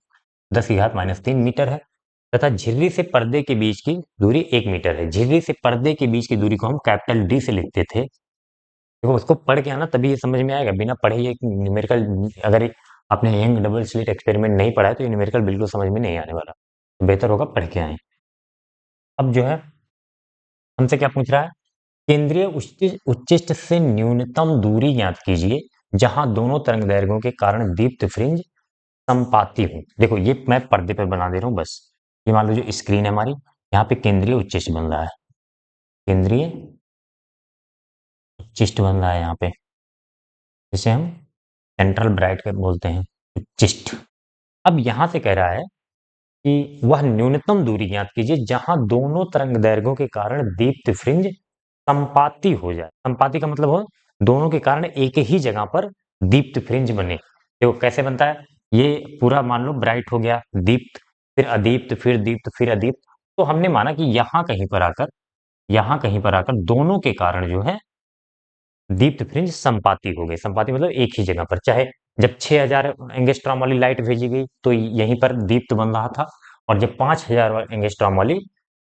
10⁻³ मीटर है। तथा झिर्री से पर्दे के बीच की दूरी 1 मीटर है। झिर्री से पर्दे के बीच की दूरी को हम कैपिटल डी से लिखते थे। देखो उसको पढ़ के आना तभी ये समझ में आएगा, बिना पढ़े ये न्यूमेरिकल, अगर आपने यंग डबल स्लिट एक्सपेरिमेंट नहीं पढ़ा है तो ये न्यूमेरिकल बिल्कुल समझ में नहीं आने वाला। तो बेहतर होगा पढ़ के आए। अब जो है हमसे क्या पूछ रहा है, केंद्रीय उच्चिष्ट से न्यूनतम दूरी ज्ञात कीजिए जहां दोनों तरंगदैर्घ्यों के कारण दीप्त फ्रिंज संपाती हो। देखो ये मैं पर्दे पर बना दे रहा हूँ बस। ये मान लो जो स्क्रीन है हमारी, यहाँ पे केंद्रीय उच्चिष्ट बन रहा है, केंद्रीय उच्चिष्ट बन रहा है यहाँ पे, जिसे हम सेंट्रल ब्राइट कर बोलते हैं, उच्चिष्ट। अब यहां से कह रहा है कि वह न्यूनतम दूरी ज्ञात कीजिए जहां दोनों तरंगदैर्घ्यों के कारण दीप्त फ्रिंज संपाती हो जाए। संपाती का मतलब हो दोनों के कारण एक ही जगह पर दीप्त फ्रिंज बने। देखो कैसे बनता है, ये पूरा मान लो ब्राइट हो गया, दीप्त, फिर अदीप्त, फिर दीप्त, फिर अदीप्त। तो हमने माना कि यहाँ कहीं पर आकर दोनों के कारण जो है दीप्त फ्रिंज संपाती हो गए। संपाती मतलब एक ही जगह पर, चाहे जब 6000 एंगस्ट्रॉम वाली लाइट भेजी गई तो यहीं पर दीप्त बन रहा था, और जब 5000 एंगस्ट्रॉम वाली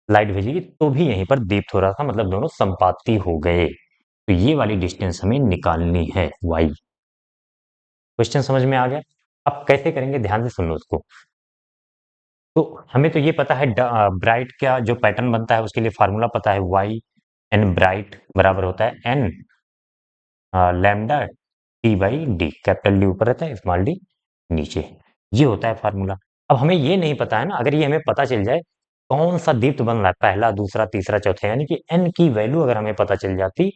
लाइट भेजी गई तो भी यहीं पर दीप्त हो रहा था, मतलब दोनों संपाती हो गए। तो ये वाली डिस्टेंस हमें निकालनी है, वाई। क्वेश्चन समझ में आ गया। अब कैसे करेंगे, ध्यान से सुनो उसको। तो हमें तो ये पता है ब्राइट का जो पैटर्न बनता है उसके लिए फार्मूला पता है, वाई एन ब्राइट बराबर होता है N lambda T by D. Capital D ऊपर रहता है, स्मॉल डी नीचे। ये होता है फार्मूला। अब हमें ये नहीं पता है ना, अगर ये हमें पता चल जाए कौन सा दीप्त बन रहा है, पहला दूसरा तीसरा चौथा, यानी कि एन की वैल्यू अगर हमें पता चल जाती,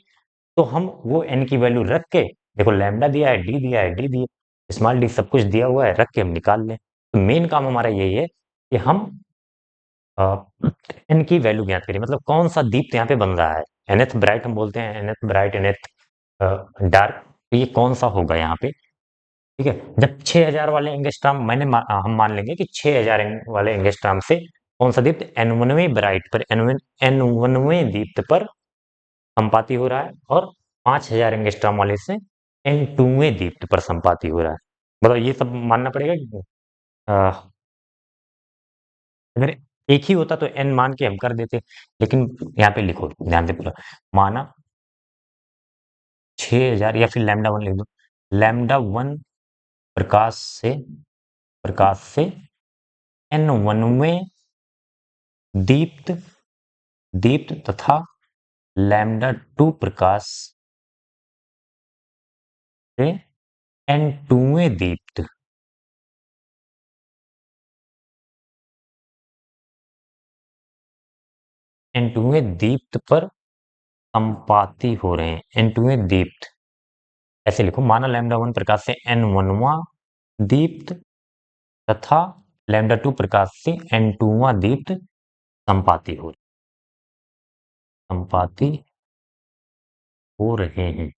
तो हम वो एन की वैल्यू रख के, देखो लैम्डा दिया है, डी दिया है, डी दिए, स्मॉल डी, सब कुछ दिया हुआ है, रख के हम निकाल लें। तो मेन काम हमारा यही है कि हम एन की वैल्यू ज्ञात करिए, मतलब कौन सा दीप्त यहाँ पे बन रहा है। एनएथ ब्राइट हम बोलते हैं, एनएथ ब्राइट, एनएथ डार्क, तो ये कौन सा होगा यहाँ पे। ठीक है, जब 6000 वाले एंगस्ट्रॉम हम मान लेंगे कि 6000 वाले एंगस्ट्रॉम से कौन सा दीप्त N1वें ब्राइट पर, N1वें दीप्त पर संपाती हो रहा है, और 5000 एंगस्ट्रॉम वाले से N2वें दीप्त पर संपाती हो रहा है। बताओ ये सब मानना पड़ेगा कि अगर एक ही होता तो एन मान के हम कर देते, लेकिन यहाँ पे लिखो ध्यान से पूरा, माना 6000, या फिर लैम्डा 1 लिख दो। लैम्डा 1 प्रकाश से N1वें दीप्त दीप्त तथा लैम्डा 2 प्रकाश से N2वें दीप्त N2वें दीप्त पर संपाती हो रहे हैं। N2वें दीप्त ऐसे लिखो, माना लैम्डा 1 प्रकाश से n1वां दीप्त तथा लैम्डा 2 प्रकाश से n2वां दीप्त संपाती हो रहे हैं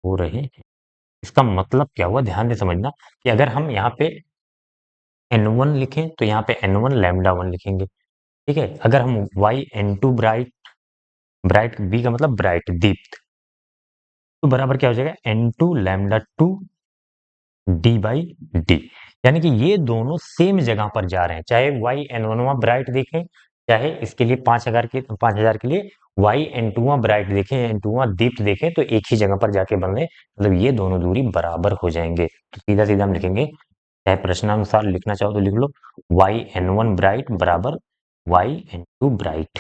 हो रहे हैं। इसका मतलब क्या हुआ, ध्यान से समझना कि अगर हम यहाँ पे n1 लिखें तो यहाँ पे n1 लैम्डा 1 लिखेंगे, ठीक है। अगर हम y n2 bright, bright b का मतलब ब्राइट दीप्त, तो बराबर क्या हो जाएगा n2 lambda 2 D by D, यानी कि ये दोनों सेम जगह पर जा रहे हैं, चाहे y n1वां ब्राइट देखें, चाहे इसके लिए 5000 के लिए y n2वां ब्राइट देखें, n2वां दीप्त देखें, तो एक ही जगह पर जाके बन रहे, मतलब ये दोनों दूरी बराबर हो जाएंगे। तो सीधा सीधा हम लिखेंगे, चाहे प्रश्नानुसार लिखना चाहो तो लिख लो, y n1 ब्राइट बराबर y n2 ब्राइट।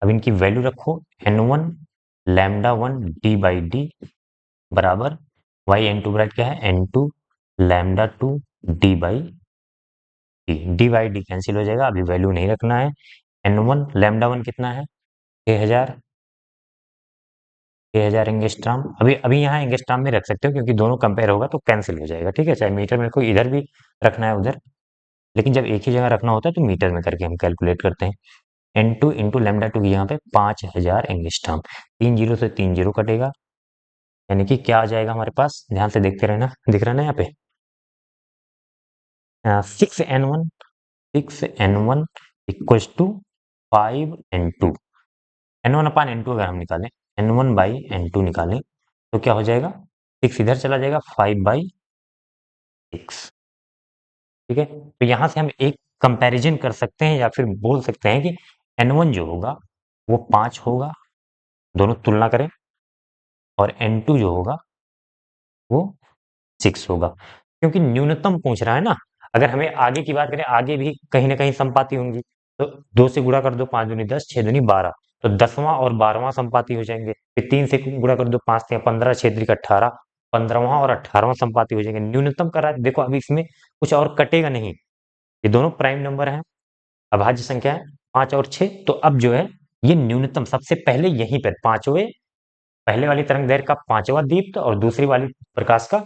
अब इनकी वैल्यू रखो, n1 lambda 1 D by D बराबर y n2 ब्राइट क्या है, n2 lambda 2 D by D, D by D cancel हो जाएगा, अभी वैल्यू नहीं रखना है। n1 लैम्डा 1 कितना है, 6000 एंगस्ट्राम, अभी अभी यहाँ एंगस्ट्राम में रख सकते हो क्योंकि दोनों कंपेयर होगा तो कैंसिल हो जाएगा, ठीक है। चाहे मीटर में, को इधर भी रखना है उधर, लेकिन जब एक ही जगह रखना होता है तो मीटर में करके हम कैलकुलेट करते हैं। n2 इंटू लैम्डा 2 की यहाँ पे 5000 एंगस्ट्राम, 3 जीरो से 3 जीरो कटेगा, यानी कि क्या आ जाएगा हमारे पास, ध्यान से देखते रहना, दिख रहा है ना यहाँ पे, 6n1 6n1 equals to 5n2, n1 upon n2 अगर हम निकालें, n1 बाई n2 निकालें तो क्या हो जाएगा, 6 इधर चला जाएगा, 5 बाई 6, ठीक है। तो यहाँ से हम एक कंपैरिजन कर सकते हैं या फिर बोल सकते हैं कि n1 जो होगा वो 5 होगा, दोनों तुलना करें, और n2 जो होगा वो 6 होगा, क्योंकि न्यूनतम पूछ रहा है ना। अगर हमें आगे की बात करें, आगे भी कहीं ना कहीं संपाति होंगी, तो 2 से गुणा कर दो, 5 दूनी 10, 6 दूनी 12, तो 10वां और 12वां संपाति हो जाएंगे। फिर 3 से गुणा कर दो, 5 से 15, 6 3 18, 15वां और 18वां संपाति हो जाएंगे। न्यूनतम कर रहा है, देखो अभी इसमें कुछ और कटेगा नहीं, ये दोनों प्राइम नंबर हैं, अभाज्य संख्या है, 5 और 6, तो अब जो है ये न्यूनतम सबसे पहले यहीं पर पांचवें, पहले वाली तरंग दैर्घ्य का 5वां दीप्त और दूसरी वाली प्रकाश का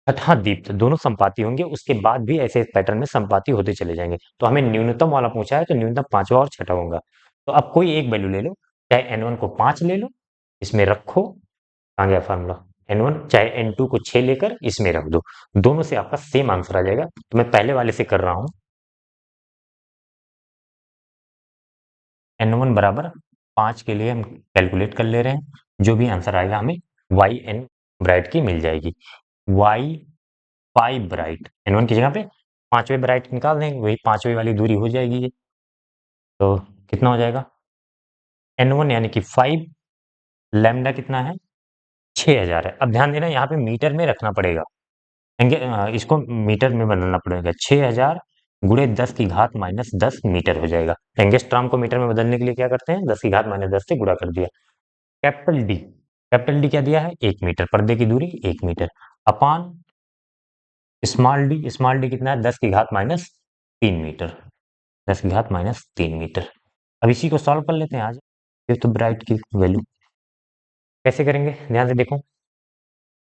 6वां दीप्त दोनों संपाती होंगे, उसके बाद भी ऐसे पैटर्न में संपाती होते चले जाएंगे। तो हमें न्यूनतम वाला पूछा है तो न्यूनतम 5वां और 6वां होगा। तो अब कोई एक वैल्यू ले लो, चाहे n1 को 5 ले लो, इसमें रखो, आ गया फार्मूला, n1 चाहे n2 को 6 लेकर इसमें रख दो, दोनों से आपका सेम आंसर आ जाएगा। तो मैं पहले वाले से कर रहा हूं, n1 बराबर 5 के लिए हम कैलकुलेट कर ले रहे हैं, जो भी आंसर आएगा हमें वाई एन ब्राइट की मिल जाएगी, वाई 5 ब्राइट, n1 की जगह पे 5वें ब्राइट निकाल देंगे, वही 5वें वाली दूरी हो जाएगी ये, तो कितना हो जाएगा, n1 यानी कि 5, लैम्डा कितना है, 6000 है। अब ध्यान देना यहाँ पे मीटर में रखना पड़ेगा, इसको मीटर में बदलना पड़ेगा, 6000 गुणे 10 की घात माइनस 10 मीटर हो जाएगा। एंगस्ट्राम को मीटर में बदलने के लिए क्या करते हैं, 10 की घात माइनस 10 से गुणा कर दिया। कैपिटल डी, कैपिटल डी क्या दिया है, 1 मीटर, पर्दे की दूरी 1 मीटर, अपान स्मॉल डी कितना है, 10 की घात माइनस 3 मीटर, 10 की घात माइनस 3 मीटर। अब इसी को सॉल्व कर लेते हैं आज, ये तो ब्राइट की वैल्यू कैसे करेंगे, ध्यान से देखो,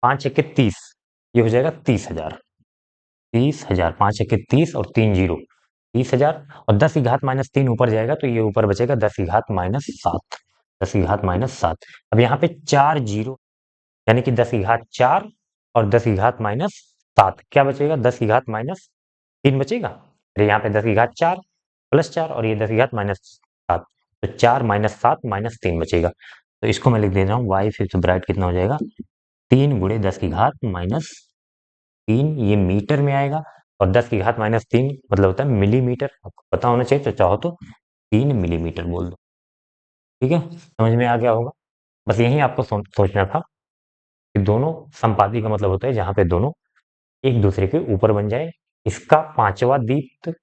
5 एके 30, ये हो जाएगा 30,000, 30,000, 5 एके 30 और 3 जीरो, 30,000, और 10 की घात माइनस 3 ऊपर जाएगा तो ये ऊपर बचेगा 10 की घात माइनस 7, 10 की घात माइनस 7। अब यहाँ पे 4 जीरो, यानी कि 10 की घात 4 और 10 की घात माइनस 7, क्या बचेगा, 10 की घात माइनस 3 बचेगा, अरे यहाँ पे 10 की घात 4 प्लस 4 और ये 10 की घात माइनस 7, तो 4 माइनस 7 माइनस 3 बचेगा। तो इसको मैं लिख दे रहा हूँ, वाई फिर से ब्राइट कितना हो जाएगा, 3 गुणे 10 की घात माइनस 3, ये मीटर में आएगा, और 10 की घात माइनस 3 मतलब होता है मिलीमीटर, आपको पता होना चाहिए, तो चाहो तो 3 मिलीमीटर बोल दो, ठीक है, समझ में आ गया होगा। बस यही आपको सोचना था कि दोनों संपाती का मतलब होता है जहां पे दोनों एक दूसरे के ऊपर बन जाए। इसका 5वां दीप्त,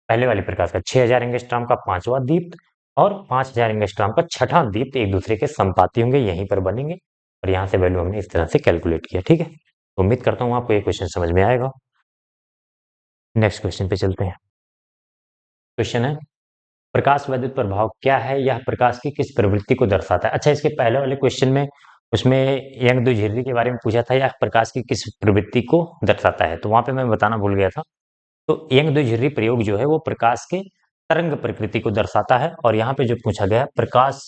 पहले वाले प्रकाश का 6000 एंगस्ट्रॉम का 5वां दीप्त और 5000 एंगस्ट्रॉम का 6वां दीप्त एक दूसरे के संपाती होंगे, यहीं पर बनेंगे, और यहाँ से वैल्यू हमने इस तरह से कैलकुलेट किया, ठीक है। तो उम्मीद करता हूँ आपको ये क्वेश्चन समझ में आएगा। नेक्स्ट क्वेश्चन पे चलते हैं। क्वेश्चन है, प्रकाश वैद्युत प्रभाव क्या है, यह प्रकाश की किस प्रवृत्ति को दर्शाता है। अच्छा, इसके पहले वाले क्वेश्चन में उसमें यंग द्विध्रुवी के बारे में पूछा था, यह प्रकाश की किस प्रवृत्ति को दर्शाता है, तो वहां पे मैं बताना भूल गया था। तो यंग द्विध्रुवी प्रयोग जो है वो प्रकाश के तरंग प्रकृति को दर्शाता है, और यहाँ पे जो पूछा गया प्रकाश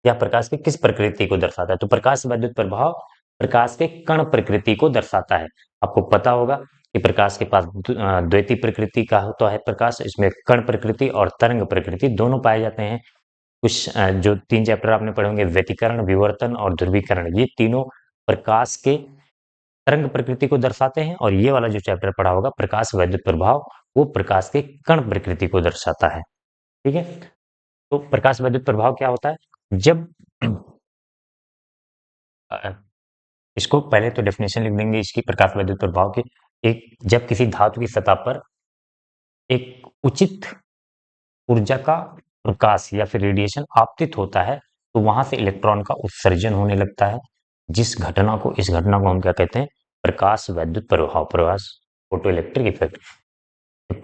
या प्रकाश की किस प्रकृति को दर्शाता है, तो प्रकाश वैद्युत प्रभाव प्रकाश के कण प्रकृति को दर्शाता है। आपको पता होगा कि प्रकाश के पास द्वैती प्रकृति का होता है प्रकाश, इसमें कण प्रकृति और तरंग प्रकृति दोनों पाए जाते हैं। कुछ जो 3 चैप्टर आपने पढ़े होंगे, व्यतिकरण, विवर्तन और ध्रुवीकरण, ये तीनों प्रकाश के तरंग प्रकृति को दर्शाते हैं, और ये वाला जो चैप्टर पढ़ा होगा प्रकाश वैद्युत प्रभाव, वो प्रकाश के कण प्रकृति को दर्शाता है। ठीक है, तो प्रकाश वैद्युत प्रभाव क्या होता है? जब अ, इसको पहले तो डेफिनेशन लिख देंगे इसकी प्रकाश वैद्युत प्रभाव की। एक, जब किसी धातु की सतह पर एक उचित ऊर्जा का प्रकाश या फिर रेडिएशन आपतित होता है, तो वहां से इलेक्ट्रॉन का उत्सर्जन होने लगता है। इस घटना को हम क्या कहते हैं? प्रकाश वैद्युत प्रभाव, प्रकाश फोटो इलेक्ट्रिक इफेक्ट।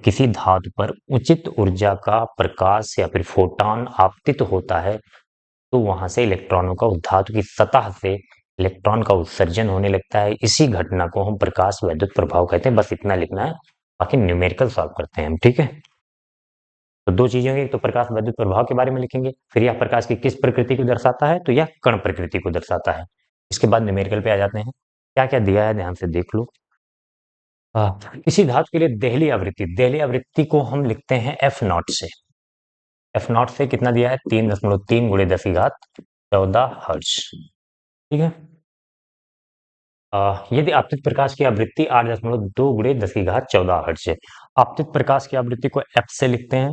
किसी धातु पर उचित ऊर्जा का प्रकाश या फिर फोटॉन आपतित होता है, तो वहां से इलेक्ट्रॉनों का उस धातु की सतह से इलेक्ट्रॉन का उत्सर्जन होने लगता है। इसी घटना को हम प्रकाश वैद्युत प्रभाव कहते हैं। बस इतना लिखना है, बाकी न्यूमेरिकल सॉल्व करते हैं हम। ठीक है, तो दो चीजें होंगी, तो प्रकाश वैद्युत प्रभाव के बारे में लिखेंगे, फिर यह प्रकाश की किस प्रकृति को दर्शाता है, तो यह कण प्रकृति को दर्शाता है। इसके बाद न्यूमेरिकल पे आ जाते हैं। क्या क्या दिया है ध्यान से देख लो। इसी धातु के लिए देहली आवृत्ति को हम लिखते हैं एफ नॉट से। एफ नॉट से कितना दिया है? 3.3 गुणे 10 की घात 14 हर्ट्ज। ठीक है, यदि आपतित प्रकाश की आवृत्ति 8.2 गुणे 10 की घात 14 हर्ट्ज है। आपतित प्रकाश की आवृत्ति को एफ से लिखते हैं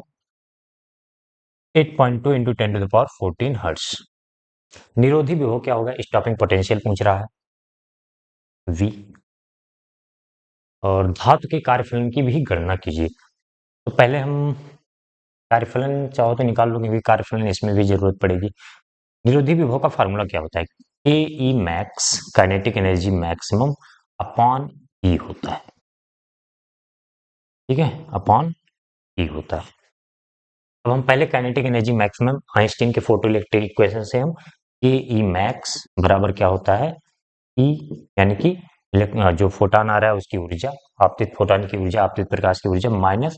8.2 into 10 to the power 14 hertz. निरोधी विभव क्या होगा? स्टॉपिंग पोटेंशियल पूछ रहा है, V। और धातु के कार्यफलन की भी गणना कीजिए। तो पहले हम कार्यफलन चाहो तो निकाल लो, क्योंकि कार्यफलन इसमें भी जरूरत पड़ेगी। निरोधी विभव का फार्मूला क्या होता है? के E max, kinetic energy maximum upon E होता है। ठीक है, अपॉन ई होता है। अब हम पहले काइनेटिक एनर्जी मैक्सिमम आइंस्टीन के फोटो इलेक्ट्रिक इक्वेशन से हम के ई मैक्स बराबर क्या होता है? ई, यानी कि जो फोटॉन आ रहा है उसकी ऊर्जा, आपतित फोटॉन की ऊर्जा, आपतित प्रकाश की ऊर्जा माइनस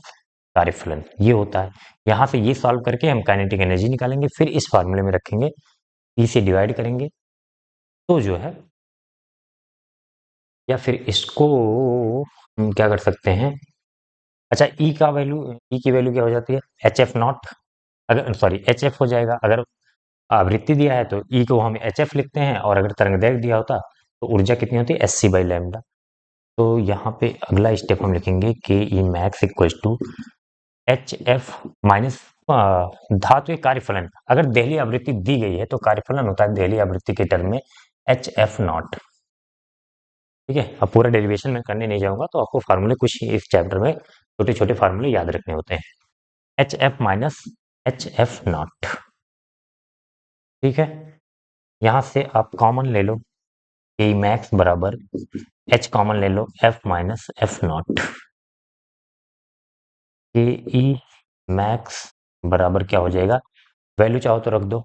कार्यफलन, ये होता है। यहां से ये सॉल्व करके हम काइनेटिक एनर्जी निकालेंगे, फिर इस फार्मूले में रखेंगे, ई से डिवाइड करेंगे, तो जो है, या फिर इसको हम क्या कर सकते हैं? अच्छा, ई का वैल्यू, ई की वैल्यू क्या हो जाती है? एच एफ नॉट, अगर सॉरी एच एफ हो जाएगा। अगर आवृत्ति दिया है तो ई को हम एच एफ लिखते हैं, और अगर तरंगदैर्घ्य दिया होता तो ऊर्जा कितनी होती है? S C by lambda. तो यहाँ पे अगला स्टेप हम लिखेंगे के E max equal to H F minus धातु के कार्यफलन। अगर देहली आवृत्ति दी गई है तो कार्यफलन होता है देहली आवृत्ति के टर्म में एच एफ नॉट। ठीक है, अब पूरा डेरिवेशन मैं करने नहीं जाऊंगा, तो आपको फार्मूले कुछ इस चैप्टर में छोटे छोटे फार्मूले याद रखने होते हैं। H F minus H F not. ठीक है, यहां से आप कॉमन ले लो, के मैक्स बराबर एच कॉमन ले लो, एफ माइनस एफ नॉट। के ई मैक्स बराबर क्या हो जाएगा? वैल्यू चाहो तो रख दो,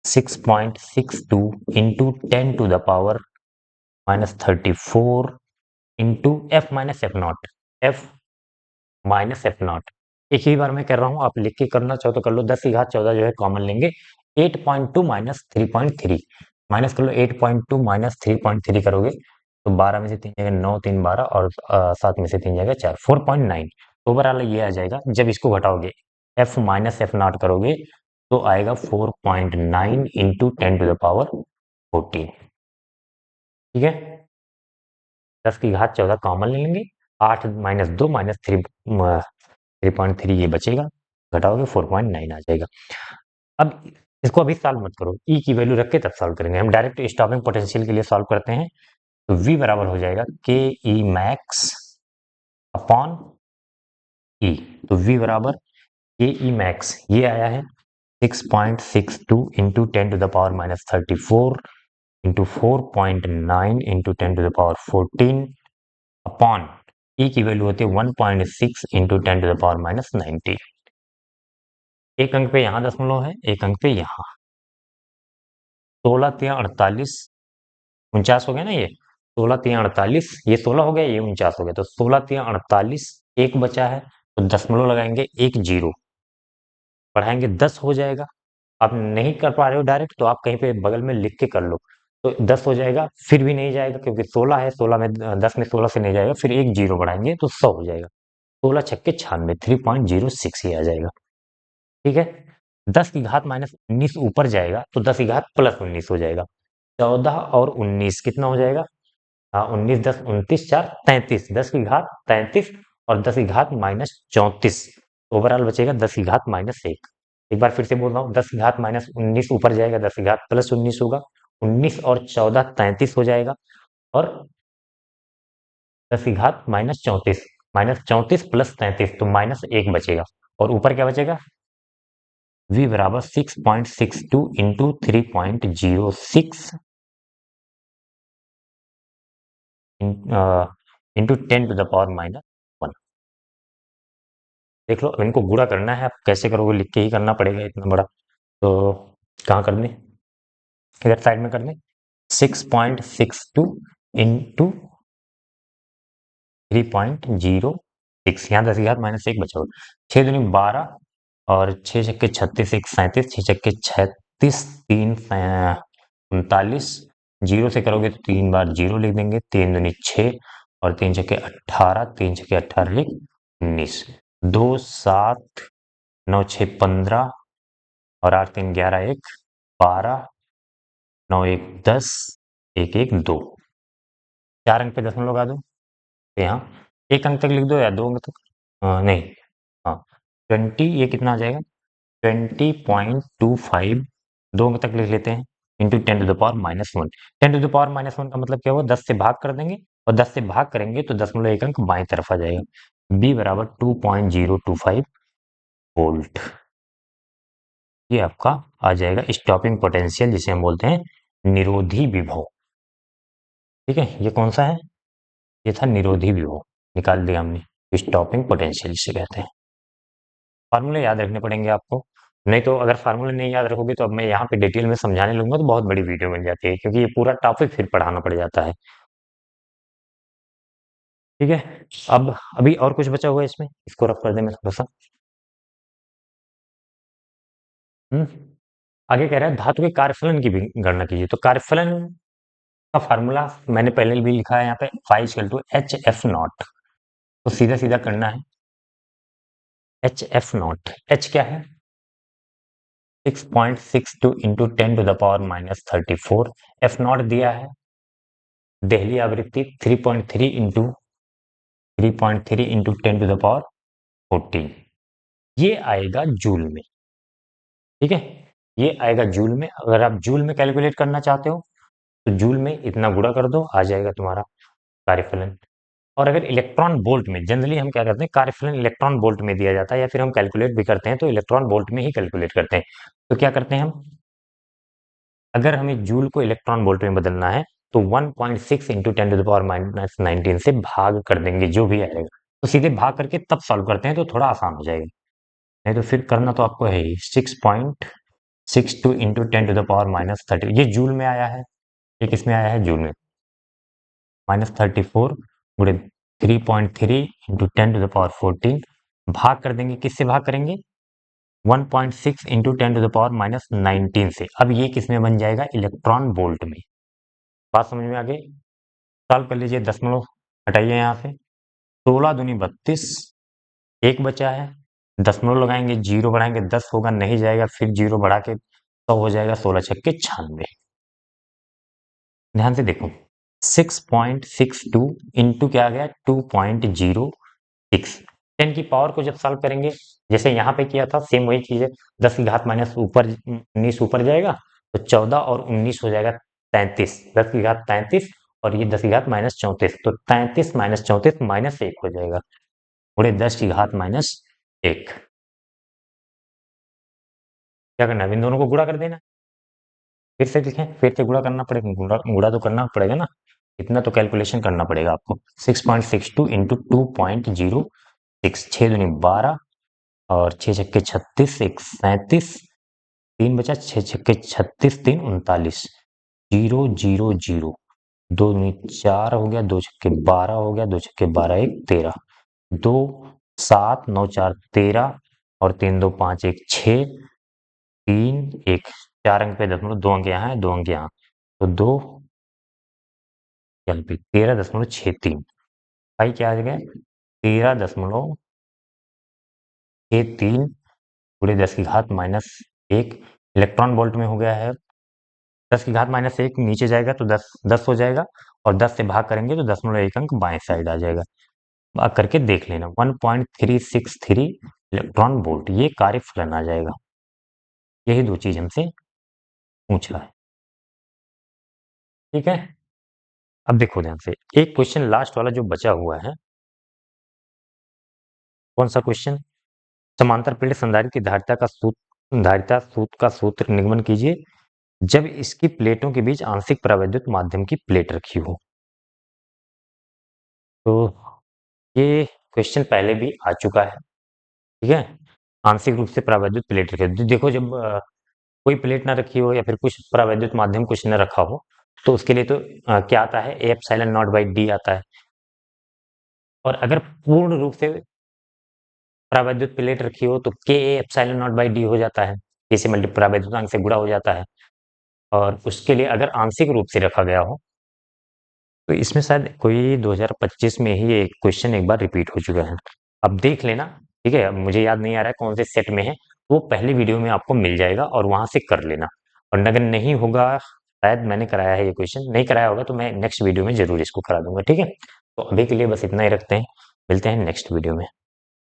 6.62 into 10 to the power minus 34 into F minus F naught, F minus F naught. एक ही बार मैं कर रहा हूं, आप लिख के करना चाहो तो कर लो। 10 की घात 14 जो है कॉमन लेंगे, 8.2 माइनस 3.3 माइनस कर लो। 8.2 माइनस 3.3 करोगे तो 12 में से 3 जाएगा 9, 3 12, और 7 में से 3 जाएगा 4, 4.9। ओवरऑल ये आ जाएगा। जब इसको घटाओगे, एफ माइनस एफ नॉट करोगे, तो आएगा 4.9 इंटू 10 टू द पावर 14। ठीक है, 10 की घात 14 कॉमन ले लेंगे, 8 माइनस 2 माइनस 3.3 ये बचेगा, घटाओगे 4.9 आ जाएगा। अब इसको अभी सॉल्व मत करो, ई की वैल्यू रख के तब सॉल्व करेंगे। हम डायरेक्ट स्टॉपिंग पोटेंशियल के लिए सॉल्व करते हैं, तो वी बराबर हो जाएगा के ई मैक्स अपॉन ई। तो वी बराबर के ई मैक्स ये आया है 6.62 into 10 to the power minus 34 into 4.9 into 10 to the power 14 upon E की वैल्यू होती है 1.6 into 10 to the power minus 90। एक अंक पे यहाँ दशमलव है, एक अंक पे यहाँ। 16 3 48, 49 हो गया ना, ये 16 3 48, ये 16 हो गया, ये 49 हो गया, तो 16 3 48, एक बचा है तो दशमलव लगाएंगे, एक जीरो बढ़ाएंगे 10 हो जाएगा। आप नहीं कर पा रहे हो डायरेक्ट तो आप कहीं पे बगल में लिख के कर लो। तो 10 हो जाएगा, फिर भी नहीं जाएगा क्योंकि 16 है, 16 में 10 में 16 से नहीं जाएगा, फिर एक जीरो बढ़ाएंगे तो 100 हो जाएगा। 16 छक्के 96, 3.06 ही आ जाएगा। ठीक है, 10 की घात माइनस 19 ऊपर जाएगा तो 10 की घात प्लस 19 हो जाएगा। 14 और 19 कितना हो जाएगा? हाँ, 19 10 29 4 33, 10 की घात 33 और 10 की घात माइनस 34। ओवरऑल बचेगा 10 की घात माइनस एक। एक बार फिर से बोल रहा हूँ, 10 की घात माइनस 19 ऊपर जाएगा, 10 की घात प्लस 19 होगा, 19 और 14 33 हो जाएगा, और 10 की घात माइनस 34 प्लस 33 तो माइनस एक बचेगा, और ऊपर क्या बचेगा? v बराबर 6.62 इंटू 3.06 इंटू 10⁻⁻1। देख लो, इनको गुणा करना है, आप कैसे करोगे, लिख के ही करना पड़ेगा इतना बड़ा। तो कहाँ कर दें? इधर साइड में कर दें। 6.62 इंटू 3.06, यहाँ 10 की घात माइनस एक बचा हुआ। 6 दूनी 12 और 6 छक्के 36, एक 37, 6 छक्के 36, 3 39, जीरो से करोगे तो 3 बार जीरो लिख देंगे, 3 दूनी 6 और 3 छक्के 18, 3 छक्के 18 एक 19, 2 7 9 6 15 और 8 3 11 एक 12, 9 1 10, 1 1 2। 4 अंक पे दशमलव लगा दो, तो यहाँ एक अंक तक लिख दो या दो अंक तक, नहीं, हाँ 20, ये कितना आ जाएगा? 20.25, दो अंक तक लिख लेते हैं, इंटू 10⁻⁻1। 10⁻⁻1 का मतलब क्या हुआ? 10 से भाग कर देंगे, और 10 से भाग करेंगे तो दशमलव एक अंक बाएं तरफ आ जाएगा। बी बराबर 2.025 वोल्ट। ये आपका आ जाएगा स्टॉपिंग पोटेंशियल, जिसे हम बोलते हैं निरोधी विभव। ठीक है, ये कौन सा है? ये था निरोधी विभव, निकाल दिया हमने। स्टॉपिंग पोटेंशियल इसे कहते हैं। फार्मूले याद रखने पड़ेंगे आपको, नहीं तो अगर फार्मूले नहीं याद रखोगे तो अब मैं यहाँ पे डिटेल में समझाने लगूंगा तो बहुत बड़ी वीडियो बन जाती है, क्योंकि ये पूरा टॉपिक फिर पढ़ाना पड़ जाता है। ठीक है, अब अभी और कुछ बचा हुआ है इसमें, इसको रफ कर दे मैं थोड़ा सा। हम्म आगे कह रहा है धातु के कार्यफलन की भी गणना कीजिए। तो कार्यफलन का फार्मूला मैंने पहले भी लिखा है यहाँ पे, Φ=HF0। तो सीधा सीधा करना है, HF0, H क्या है? 6.62 इंटू 10⁻⁻34। F0 दिया है देहली आवृत्ति 3.3 इंटू 10⁻14, ये आएगा जूल में। ठीक है, ये आएगा जूल में। अगर आप जूल में कैलकुलेट करना चाहते हो तो जूल में इतना गुणा कर दो, आ जाएगा तुम्हारा कार्यफलन। और अगर इलेक्ट्रॉन वोल्ट में, जनरली हम क्या करते हैं, कार्यफलन इलेक्ट्रॉन वोल्ट में दिया जाता है, या फिर हम कैलकुलेट भी करते हैं तो इलेक्ट्रॉन वोल्ट में ही कैलकुलेट करते हैं। तो क्या करते हैं हम, अगर हमें जूल को इलेक्ट्रॉन वोल्ट में बदलना है तो 1.6 इंटू 10⁻⁻19 से भाग कर देंगे, जो भी आएगा। तो सीधे भाग करके तब सॉल्व करते हैं तो थोड़ा आसान हो जाएगा, नहीं तो फिर करना तो आपको है ही। 6.62 इंटू 10⁻⁻30, ये जूल में आया है, ये किस में आया है? जूल में। -34 गुणे 3.3 इंटू 10⁻14, भाग कर देंगे, किससे भाग करेंगे? 1.6 इंटू 10⁻⁻19 से। अब ये किस में बन जाएगा? इलेक्ट्रॉन वोल्ट में। बात समझ में आ गई? सॉल्व कर लीजिए, दशमलव हटाइए यहाँ से। 16 दूनी 32, एक बचा है, दशमलव लगाएंगे, जीरो बढ़ाएंगे 10 होगा, नहीं जाएगा, फिर जीरो बढ़ा के 100 हो जाएगा, 16 छक्के 96। ध्यान से देखो, 6.62 इंटू क्या आ गया? 2.06। 10 की पावर को जब सॉल्व करेंगे, जैसे यहाँ पे किया था, सेम वही चीज है। 10 की घात माइनस ऊपर 19 ऊपर जाएगा तो 14 और 19 हो जाएगा 33, 10 की घात 33 और ये 10 की घात माइनस 34, तो 33 माइनस 34 माइनस एक हो जाएगा, पूरे 10 की घात माइनस एक। क्या करना है? इन दोनों को गुणा कर देना। फिर से लिखें, फिर से गुणा करना पड़ेगा, गुणा गुणा तो करना पड़ेगा ना, इतना तो कैलकुलेशन करना पड़ेगा आपको। 6.62 इंटू 2.06, 6 दूनी 12 और 6 छक्के 36, एक 37, तीन बचा, 6 छक्के 36, 3 39, 0 0 0। 2 दूनी 4 हो गया, 2 छक्के 12 हो गया, 2 छक्के 12 1 13, 2 7 9 4 13 और 3 2 5 1 6 3 1 4 अंक पे दशमलव, 2 अंक यहाँ है, 2 अंक यहाँ, तो 2 यहाँ पे 13.63 भाई क्या आ गया 13.63 पूरे 10 की घात -1 इलेक्ट्रॉन वोल्ट में हो गया है। 10 की घात -1 नीचे जाएगा तो 10 हो जाएगा और 10 से भाग करेंगे तो 0.1 अंक बाएं साइड आ जाएगा। भाग करके देख लेना 1.363 इलेक्ट्रॉन वोल्ट ये कार्यफलन आ जाएगा। यही दो चीज हमसे पूछा है। ठीक है, अब देखो ध्यान से एक क्वेश्चन लास्ट वाला जो बचा हुआ है, कौन सा क्वेश्चन, समांतर प्लेट संधारित्र की धारिता सूत्र का सूत्र निगमन कीजिए जब इसकी प्लेटों के बीच आंशिक परावैद्युत माध्यम की प्लेट रखी हो। तो ये क्वेश्चन पहले भी आ चुका है। ठीक है, आंशिक रूप से परावैद्युत प्लेट रखे देखो जब कोई प्लेट ना रखी हो या फिर कुछ परावैद्युत माध्यम कुछ न रखा हो तो उसके लिए तो क्या आता है A epsilon not by D आता है। और अगर पूर्ण रूप से परावैद्युत प्लेट रखी हो तो के A epsilon not by D हो जाता है, इसे मल्टी परावैद्युतांक से गुणा हो जाता है। और उसके लिए अगर आंशिक रूप से रखा गया हो तो इसमें शायद कोई 2025 में ही एक क्वेश्चन एक बार रिपीट हो चुका है। अब देख लेना। ठीक है, अब मुझे याद नहीं आ रहा है कौन से सेट में है, वो पहले वीडियो में आपको मिल जाएगा और वहां से कर लेना। और अगर नहीं होगा, शायद मैंने कराया है ये क्वेश्चन, नहीं कराया होगा तो मैं नेक्स्ट वीडियो में जरूर इसको करा दूंगा। ठीक है, तो अभी के लिए बस इतना ही रखते हैं, मिलते हैं नेक्स्ट वीडियो में।